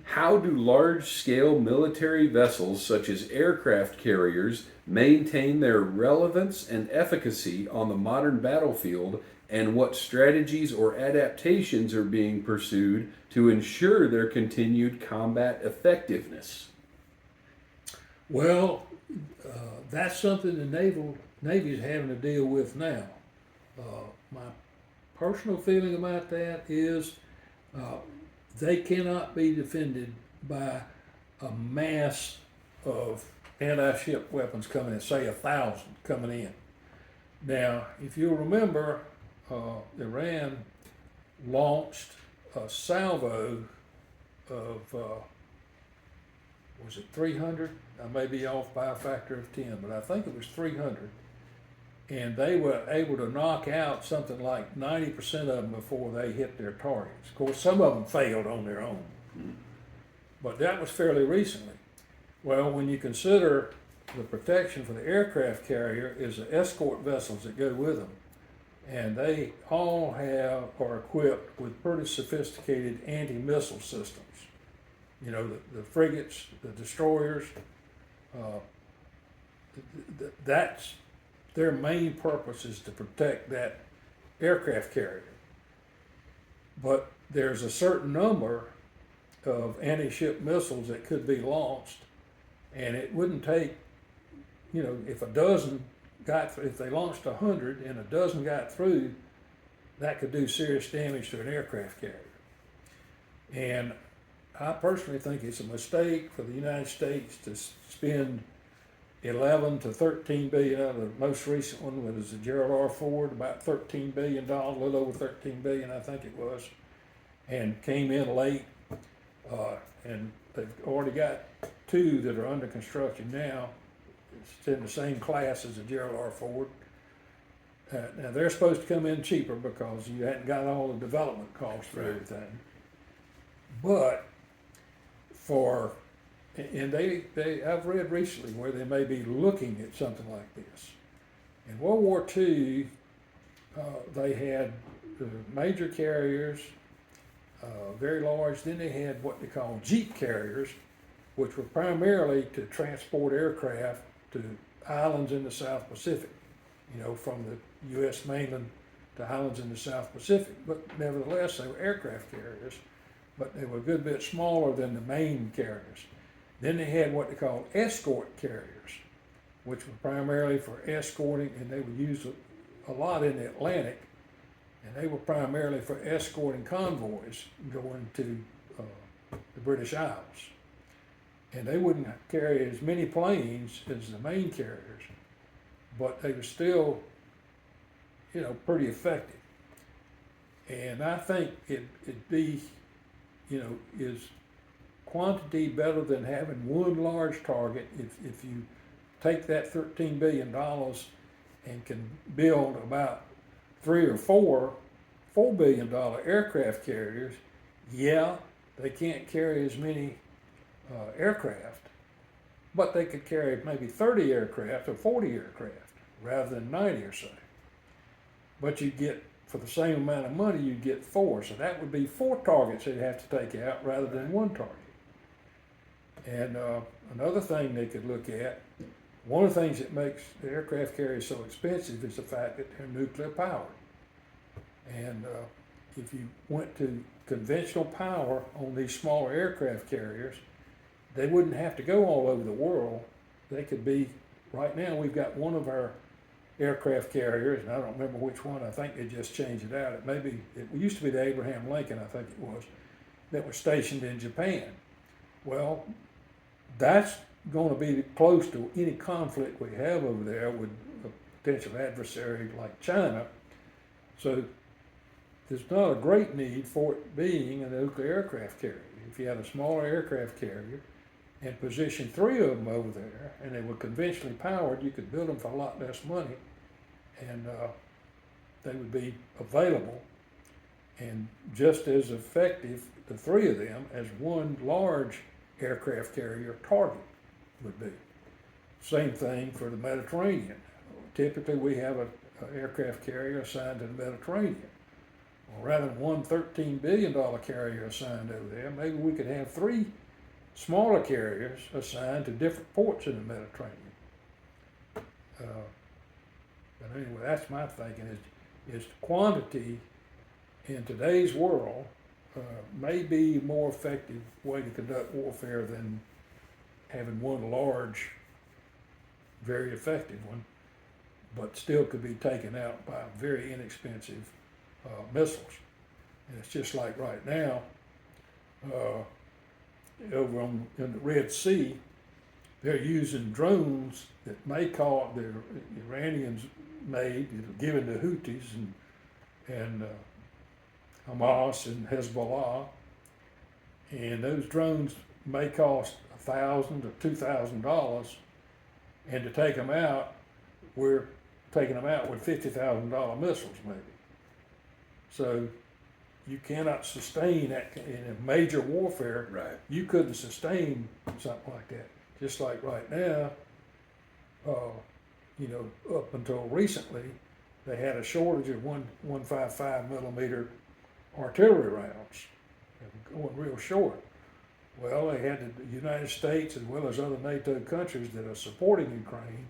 how do large-scale military vessels such as aircraft carriers maintain their relevance and efficacy on the modern battlefield, and what strategies or adaptations are being pursued to ensure their continued combat effectiveness? Well, that's something the Navy is having to deal with now. My personal feeling about that is they cannot be defended by a mass of anti-ship weapons coming in, say 1,000 coming in. Now, if you'll remember, Iran launched a salvo of, was it 300? I may be off by a factor of 10, but I think it was 300. And they were able to knock out something like 90% of them before they hit their targets. Of course, some of them failed on their own, but that was fairly recently. Well, when you consider the protection for the aircraft carrier is the escort vessels that go with them, and they all are equipped with pretty sophisticated anti-missile systems. You know, the frigates, the destroyers, that's their main purpose is to protect that aircraft carrier. But there's a certain number of anti-ship missiles that could be launched, and it wouldn't take, you know, if if they launched 100 and a dozen got through, that could do serious damage to an aircraft carrier. And I personally think it's a mistake for the United States to spend 11 to 13 billion. The most recent one was the Gerald R. Ford, about $13 billion, a little over 13 billion, I think it was, and came in late. And they've already got 2 that are under construction now. It's in the same class as the Gerald R. Ford. Now they're supposed to come in cheaper because you hadn't got all the development costs for everything. But I've read recently where they may be looking at something like this. In World War II, they had major carriers, very large. Then they had what they call jeep carriers, which were primarily to transport aircraft to islands in the South Pacific, you know, from the U.S. mainland to islands in the South Pacific. But nevertheless, they were aircraft carriers, but they were a good bit smaller than the main carriers. Then they had what they call escort carriers, which were primarily for escorting, and they were used a lot in the Atlantic, and they were primarily for escorting convoys going to the British Isles. And they wouldn't carry as many planes as the main carriers, but they were still, you know, pretty effective. And I think it'd be, you know, is quantity better than having one large target. If you take that $13 billion and can build about 3 or 4 $4 billion aircraft carriers, yeah, they can't carry as many aircraft, but they could carry maybe 30 aircraft or 40 aircraft rather than 90 or so. But you get, for the same amount of money, you get 4. So that would be 4 targets they'd have to take out rather than 1 target. And another thing they could look at, one of the things that makes the aircraft carriers so expensive is the fact that they're nuclear powered. And if you went to conventional power on these smaller aircraft carriers, they wouldn't have to go all over the world. They could be, right now we've got one of our aircraft carriers, and I don't remember which one. I think they just changed it out. It used to be the Abraham Lincoln, I think it was, that was stationed in Japan. Well, that's going to be close to any conflict we have over there with a potential adversary like China. So there's not a great need for it being a nuclear aircraft carrier. If you had a smaller aircraft carrier and position 3 of them over there, and they were conventionally powered, you could build them for a lot less money, and they would be available and just as effective, the 3 of them, as one large aircraft carrier target would be. Same thing for the Mediterranean. Typically we have an aircraft carrier assigned to the Mediterranean. Well, rather than one $13 billion carrier assigned over there, maybe we could have 3 smaller carriers assigned to different ports in the Mediterranean. But anyway, that's my thinking, is quantity in today's world may be a more effective way to conduct warfare than having one large, very effective one, but still could be taken out by very inexpensive missiles. And it's just like right now, over in the Red Sea, they're using drones that may call the Iranians made, given to Houthis and Hamas and Hezbollah, and those drones may cost $1,000 to $2,000, and to take them out, we're taking them out with $50,000 missiles maybe. So you cannot sustain that in a major warfare. Right. You couldn't sustain something like that. Just like right now, up until recently, they had a shortage of 155 millimeter artillery rounds. They were going real short. Well, they had the United States as well as other NATO countries that are supporting Ukraine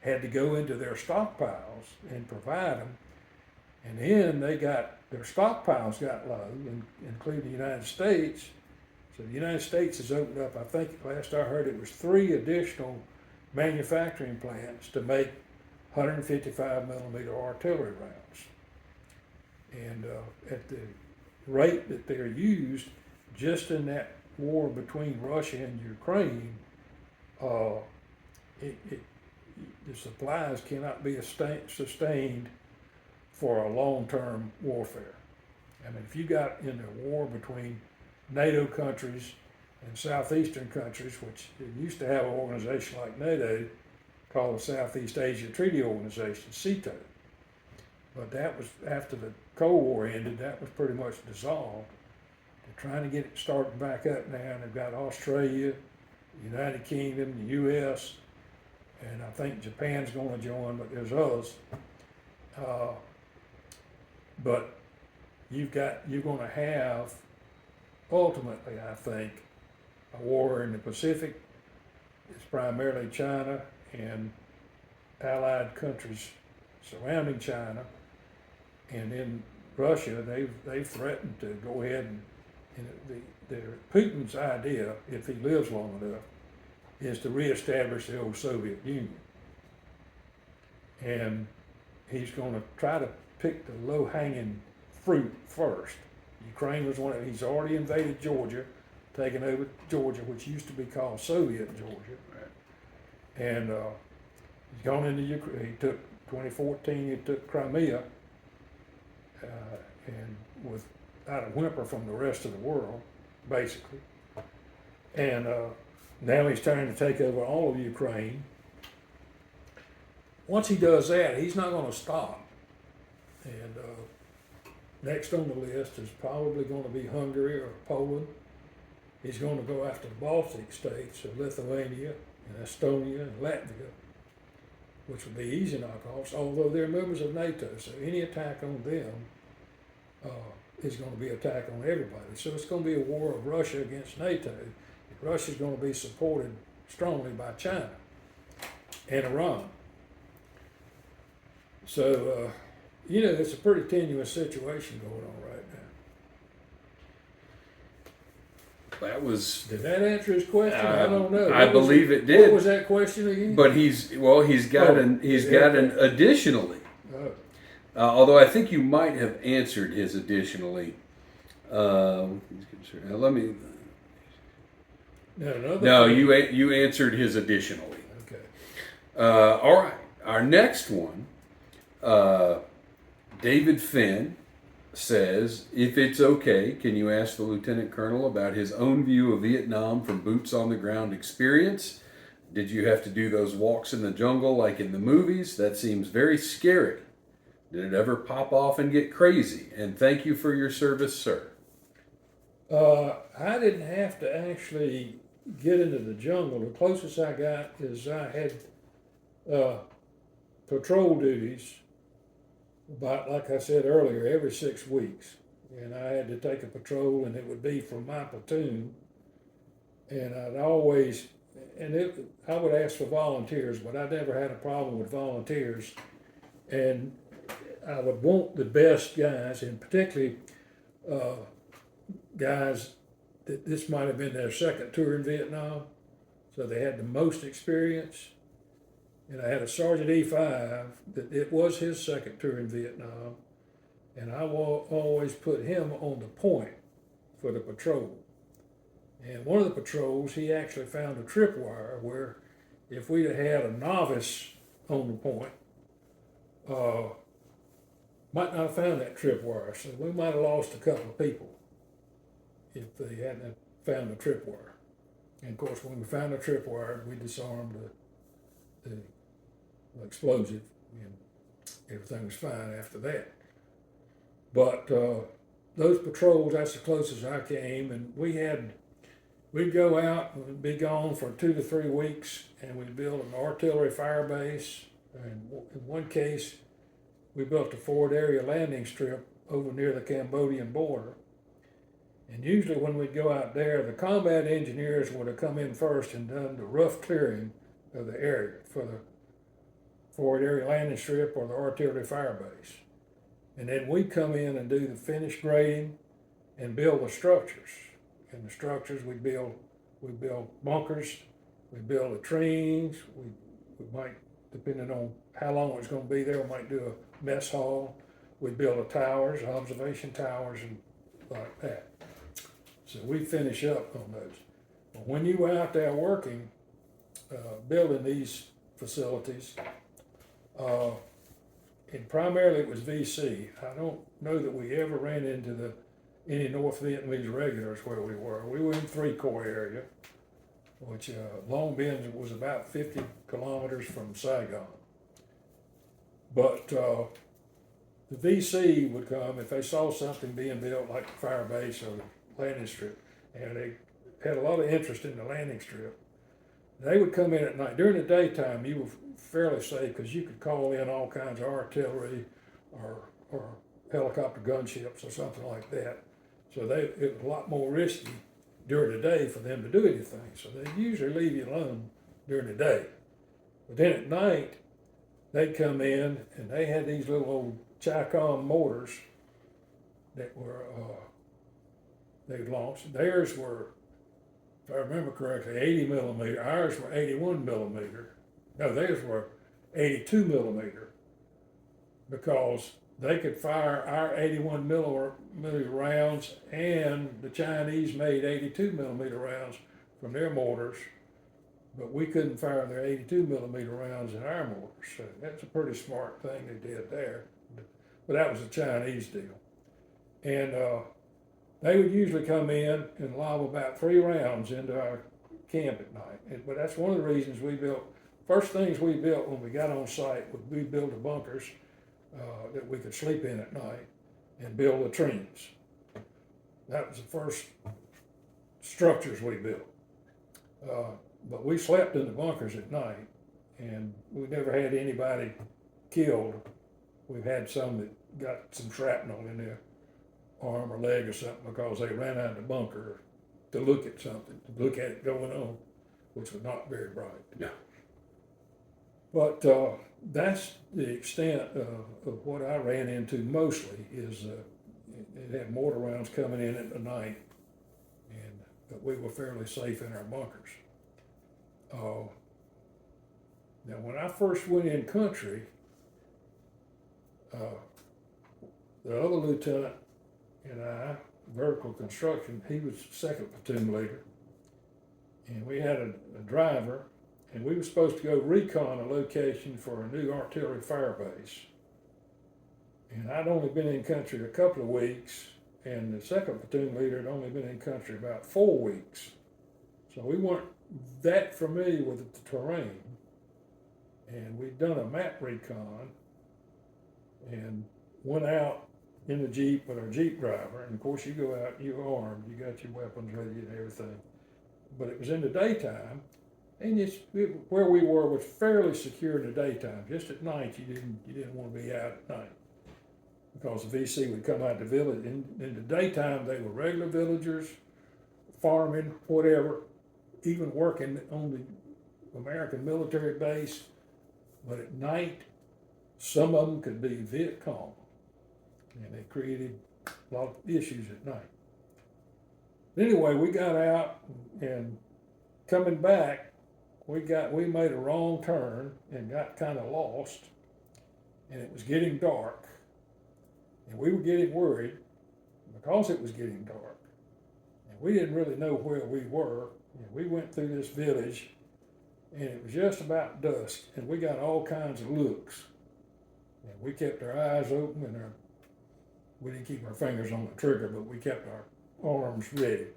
had to go into their stockpiles and provide them. And then their stockpiles got low, including the United States. So the United States has opened up, I think last I heard it was 3 additional manufacturing plants to make 155 millimeter artillery rounds. And at the rate that they're used, just in that war between Russia and Ukraine, the supplies cannot be sustained for a long-term warfare. I mean, if you got in a war between NATO countries and southeastern countries, which used to have an organization like NATO called the Southeast Asia Treaty Organization, CETO. But that was after the Cold War ended, that was pretty much dissolved. They're trying to get it started back up now, and they've got Australia, the United Kingdom, the US, and I think Japan's going to join, but there's others. But you're going to have, ultimately, I think, a war in the Pacific. It's primarily China and allied countries surrounding China, and in Russia, they've threatened to go ahead and Putin's idea, if he lives long enough, is to reestablish the old Soviet Union. And he's going to try to pick the low-hanging fruit first. Ukraine was he's already invaded Georgia, taken over Georgia, which used to be called Soviet Georgia. Right. And he's gone into Ukraine. He took, 2014, he took Crimea, and without a whimper from the rest of the world, basically. And now he's trying to take over all of Ukraine. Once he does that, he's not going to stop. And next on the list is probably going to be Hungary or Poland. He's going to go after the Baltic states of Lithuania and Estonia and Latvia, which would be easy knockoffs, although they're members of NATO, so any attack on them is going to be an attack on everybody. So it's going to be a war of Russia against NATO. Russia's going to be supported strongly by China and Iran. So, it's a pretty tenuous situation going on right That was. Did that answer his question? I don't know. I believe it did. What was that question again? But he's got an additionally. Oh. Although I think you might have answered his additionally. Let me. No, you answered his additionally. Okay. All right. Our next one, David Finn says, if it's okay, can you ask the Lieutenant Colonel about his own view of Vietnam from boots on the ground experience? Did you have to do those walks in the jungle like in the movies? That seems very scary. Did it ever pop off and get crazy? And thank you for your service, sir. I didn't have to actually get into the jungle. The closest I got is I had patrol duties about, like I said earlier, every 6 weeks. And I had to take a patrol, and it would be from my platoon. And I would ask for volunteers, but I never had a problem with volunteers. And I would want the best guys, and particularly guys that this might have been their second tour in Vietnam, so they had the most experience. And I had a Sergeant E5 that it was his second tour in Vietnam, and I will always put him on the point for the patrol. And one of the patrols, he actually found a tripwire where if we'd have had a novice on the point, might not have found that tripwire, so we might have lost a couple of people if they hadn't found the tripwire. And of course, when we found the tripwire, we disarmed the explosive, and everything was fine after that. But those patrols, that's the closest I came, and we'd go out and be gone for 2 to 3 weeks, and we'd build an artillery fire base. And in one case, we built a forward area landing strip over near the Cambodian border. And usually when we'd go out there, the combat engineers would have come in first and done the rough clearing of the area for the forward area landing strip or the artillery fire base. And then we'd come in and do the finished grading and build the structures. And the structures, we'd build bunkers, we'd build latrines, we might, depending on how long it was going to be there, we might do a mess hall, we'd build the towers, observation towers, and like that. So we finish up on those. But when you were out there working, building these facilities, and primarily it was VC. I don't know that we ever ran into any North Vietnamese regulars where we were. We were in 3 Corps area, which Long Binh was about 50 kilometers from Saigon. But the VC would come if they saw something being built like the fire base or the landing strip, and they had a lot of interest in the landing strip. They would come in at night. During the daytime, you were fairly safe because you could call in all kinds of artillery or helicopter gunships or something like that. So it was a lot more risky during the day for them to do anything. So they usually leave you alone during the day. But then at night, they'd come in and they had these little old Chi-Com mortars that were, they'd launched. Theirs were, if I remember correctly, 80 millimeter. Ours were 81 millimeter. No, theirs were 82 millimeter because they could fire our 81 millimeter rounds, and the Chinese made 82 millimeter rounds from their mortars, but we couldn't fire their 82 millimeter rounds in our mortars. So that's a pretty smart thing they did there. But that was a Chinese deal. And they would usually come in and lob about 3 rounds into our camp at night. But that's one of the reasons we built, first things we built when we got on site was we built the bunkers that we could sleep in at night and build latrines. That was the first structures we built. But we slept in the bunkers at night, and we never had anybody killed. We've had some that got some shrapnel in their arm or leg or something because they ran out of the bunker to look at something, to look at it going on, which was not very bright. No. But that's the extent of what I ran into mostly is it had mortar rounds coming in at the night. And but we were fairly safe in our bunkers. Now, when I first went in country, the other lieutenant and I, vertical construction, he was second platoon leader, and we had a driver, and we were supposed to go recon a location for a new artillery fire base. And I'd only been in country a couple of weeks, and the second platoon leader had only been in country about 4 weeks. So we weren't that familiar with the terrain. And we'd done a map recon and went out in the Jeep with our Jeep driver. And of course, you go out, you're armed, you got your weapons ready and everything. But it was in the daytime, and where we were was fairly secure in the daytime. Just at night, you didn't want to be out at night, because the VC would come out the village. In the daytime, they were regular villagers, farming, whatever, even working on the American military base. But at night, some of them could be Viet Cong, and they created a lot of issues at night. Anyway, we got out, and coming back, we made a wrong turn and got kind of lost, and it was getting dark, and we were getting worried because it was getting dark, and we didn't really know where we were. And we went through this village, and it was just about dusk, and we got all kinds of looks, and we kept our eyes open, and we didn't keep our fingers on the trigger, but we kept our arms ready,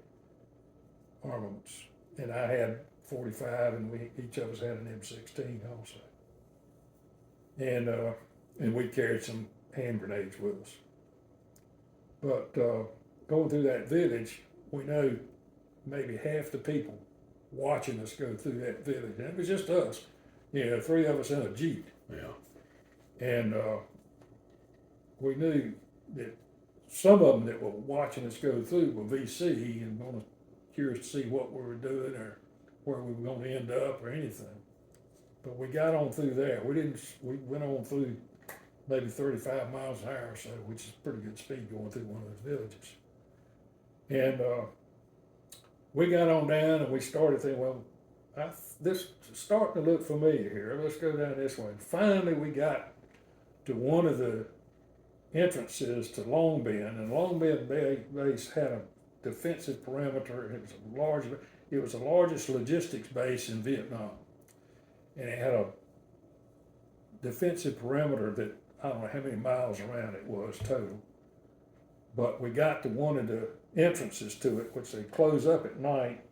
armaments. And I had 45, and each of us had an M16 also. And we carried some hand grenades with us. But going through that village, we know maybe half the people watching us go through that village. And it was just us, 3 of us in a Jeep. Yeah. And we knew that some of them that were watching us go through were VC and curious to see what we were doing or where we were going to end up or anything. But we got on through there. We went on through maybe 35 miles an hour or so, which is pretty good speed going through one of those villages. And we got on down, and we started thinking, well, this is starting to look familiar here. Let's go down this way. And finally, we got to one of the entrances to Long Bend, and Long Bend base had a defensive perimeter. It was the largest logistics base in Vietnam, and it had a defensive perimeter that I don't know how many miles around it was total. But we got to one of the entrances to it, which they close up at night,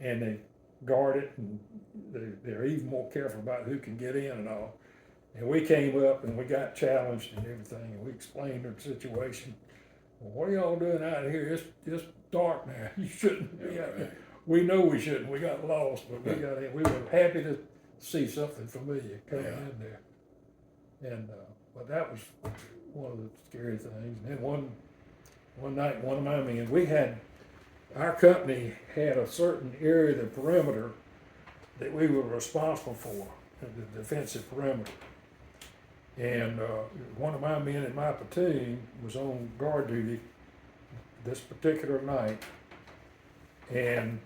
and they guard it, and they're even more careful about who can get in and all. And we came up, and we got challenged and everything, and we explained our situation. Well, what are y'all doing out here? It's dark now. You shouldn't be out here. We know we shouldn't. We got lost, but we got in. We were happy to see something familiar coming in there. And but that was one of the scary things. And then one night, one of my men, our company had a certain area of the perimeter that we were responsible for, the defensive perimeter. And one of my men in my platoon was on guard duty this particular night, and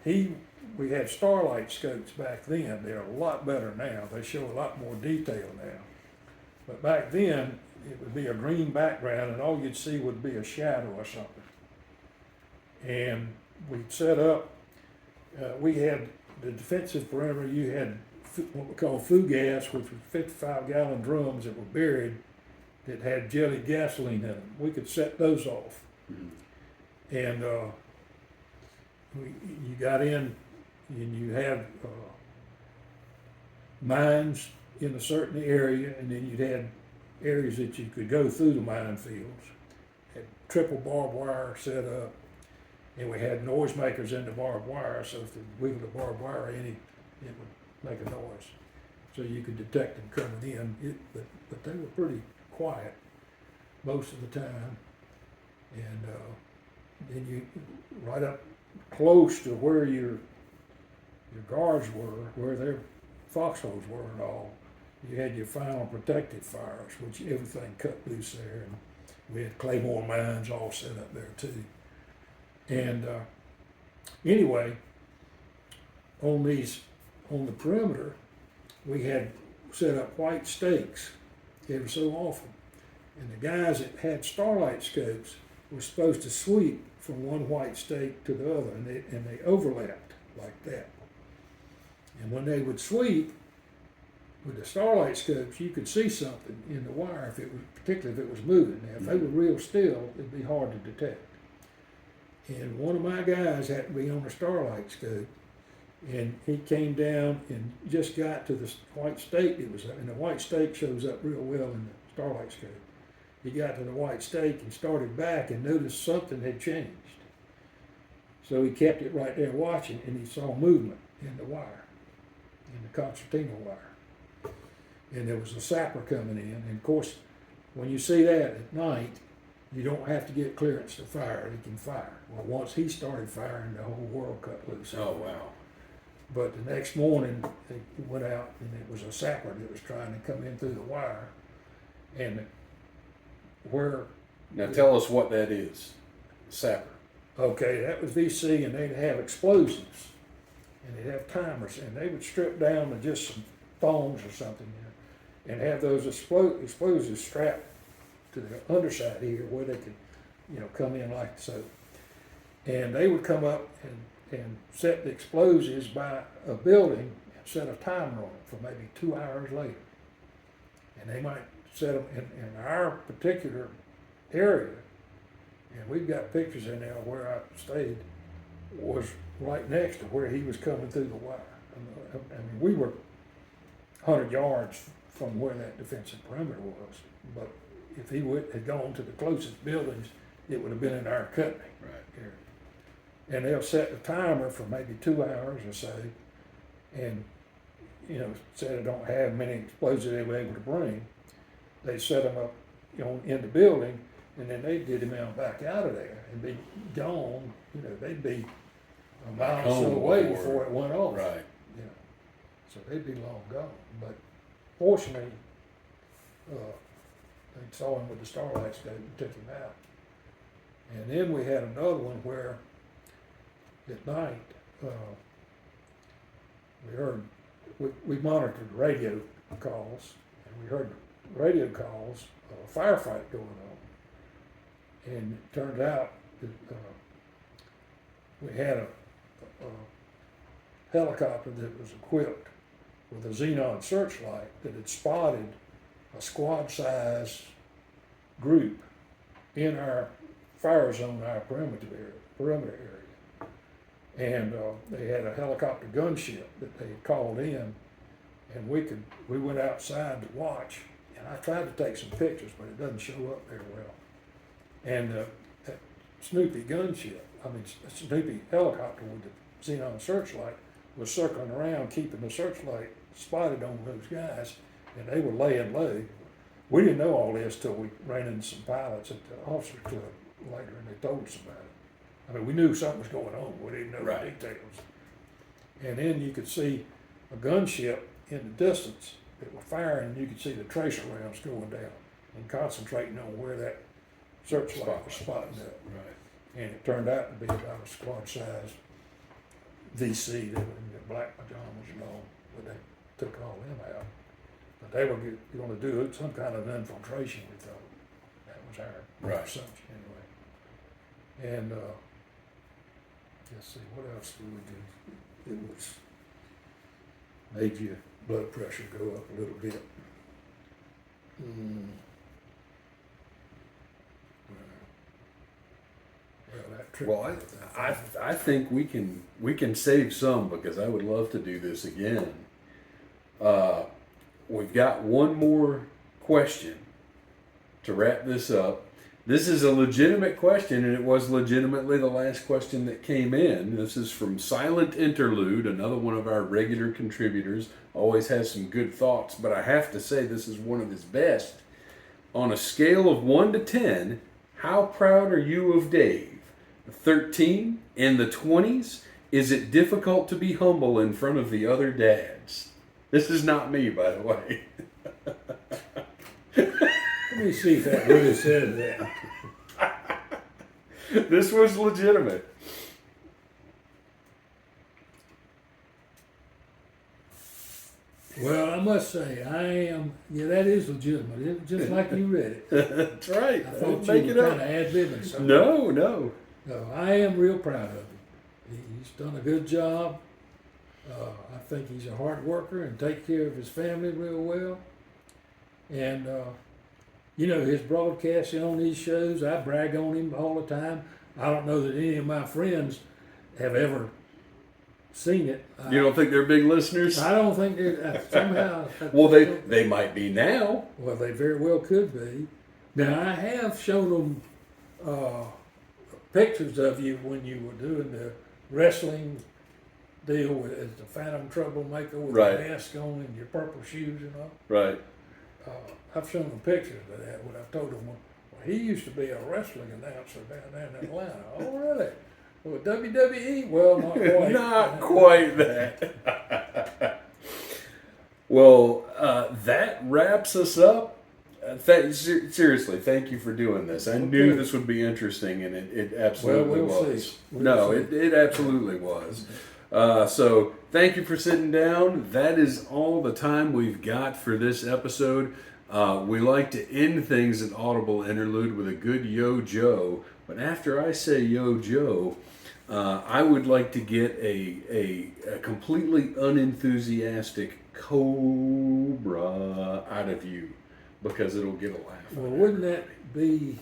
we had starlight scopes back then. They're a lot better now. They show a lot more detail now. But back then, it would be a green background, and all you'd see would be a shadow or something. And we'd set up, we had the defensive perimeter. You had what we call flue gas, which was 55-gallon drums that were buried that had jelly gasoline in them. We could set those off. Mm-hmm. And you got in, and you had mines in a certain area, and then you'd had areas that you could go through the minefields. Had triple barbed wire set up, and we had noisemakers in the barbed wire, so if you wiggled the barbed wire in, it would make a noise. So you could detect them coming in, but they were pretty quiet most of the time. And then you, right up close to where your guards were, where their foxholes were and all, you had your final protective fires, which everything cut loose there, and we had claymore mines all set up there too. And Anyway, on the perimeter, we had set up white stakes every so often. And the guys that had starlight scopes were supposed to sweep from one white stake to the other, and they overlapped like that. And when they would sweep, with the starlight scopes, you could see something in the wire, if it was, particularly if it was moving. Now, if they were real still, it'd be hard to detect. And one of my guys had to be on a starlight scope, and he came down and just got to the white stake it was, and the white stake shows up real well in the starlight scope. He got to the white stake and started back and noticed something had changed. So he kept it right there watching, and he saw movement in the wire, in the concertina wire. And there was a sapper coming in, and of course, when you see that at night, you don't have to get clearance to fire, he can fire. Well, once he started firing, the whole world cut loose. Oh, wow. But the next morning, they went out, and it was a sapper that was trying to come in through the wire. And where... Now tell us what that is, sapper. Okay, that was VC, and they'd have explosives, and they'd have timers, and they would strip down to just some thongs or something, and have those explosives strapped to the underside here where they could, come in like so. And they would come up and set the explosives by a building and set a timer on it for maybe 2 hours later. And they might set them in our particular area, and we've got pictures in there where I stayed, was right next to where he was coming through the wire. I mean, we were 100 yards from where that defensive perimeter was, but if he had gone to the closest buildings, it would have been in our cutting area. And they'll set the timer for maybe 2 hours or so, and say they don't have many explosives they were able to bring, they set them up in the building, and then they get him out back out of there and be gone. They'd be a mile or so away before it went off. Right. So they'd be long gone. But fortunately, they saw him with the starlight scope and took him out. And then we had another one where at night we monitored radio calls, and we heard radio calls of a firefight going on. And it turned out that we had a helicopter that was equipped with a xenon searchlight that had spotted a squad-size group in our fire zone, our perimeter area. And they had a helicopter gunship that they had called in, and we went outside to watch, and I tried to take some pictures, but it doesn't show up very well. And that Snoopy Snoopy helicopter with the xenon searchlight was circling around, keeping the searchlight spotted on those guys, and they were laying low. We didn't know all this till we ran into some pilots at the officer club later, and they told us about it. I mean, we knew something was going on, but we didn't know the details. And then you could see a gunship in the distance that were firing, and you could see the tracer rounds going down and concentrating on where that searchlight was spotting up. Right. And it turned out to be about a squad-size VC. They were in their black pajamas and all, but they took all them out. But they were going to do some kind of infiltration, we thought. That was our assumption anyway. And let's see, what else did we do? It was made your blood pressure go up a little bit. Well, I think we can save some, because I would love to do this again. We've got one more question to wrap this up. This is a legitimate question, and it was legitimately the last question that came in. This is from Silent Interlude, another one of our regular contributors. Always has some good thoughts, but I have to say this is one of his best. On a scale of 1 to 10, how proud are you of Dave? 13? In the 20s? Is it difficult to be humble in front of the other dads? This is not me, by the way. Let me see if that really says that. This was legitimate. Well, I must say, I am. Yeah, that is legitimate. It, just like you read it. That's right. I thought Make you it were up. kind of ad-libbing something. No, no. No, I am real proud of him. He's done a good job. I think he's a hard worker and take care of his family real well. And you know, his broadcasting on these shows, I brag on him all the time. I don't know that any of my friends have ever seen it. You don't think they're big listeners? I don't think they're somehow. Well, they might be now. Well, they very well could be. Now, I have shown them pictures of you when you were doing the wrestling deal with as the Phantom Troublemaker with Right. the mask on and your purple shoes and all. Right. I've shown them pictures of that when I've told them, well, he used to be a wrestling announcer down there in Atlanta. Oh, really? Well, WWE? Well, not quite. Not quite that. Well, that wraps us up. Seriously, thank you for doing this. I knew this would be interesting, and it absolutely Well, we'll was. see. It absolutely was. So thank you for sitting down. That is all the time we've got for this episode. We like to end things at Audible Interlude with a good Yo Joe. But after I say Yo Joe, I would like to get a completely unenthusiastic Cobra out of you, because it'll get a laugh. Well, wouldn't that be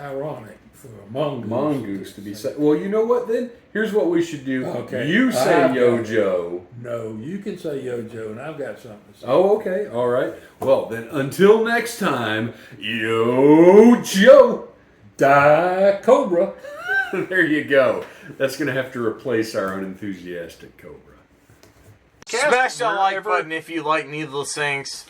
ironic for a Mongoose to be say? Well, you know what then? Here's what we should do. Okay. You say I've Yo got it. Joe. No, you can say Yo Joe, and I've got something to say. Oh, okay. All right. Well, then until next time, Yo Joe. Die Cobra. There you go. That's going to have to replace our unenthusiastic Cobra. Smash that like button if you like Needless Things.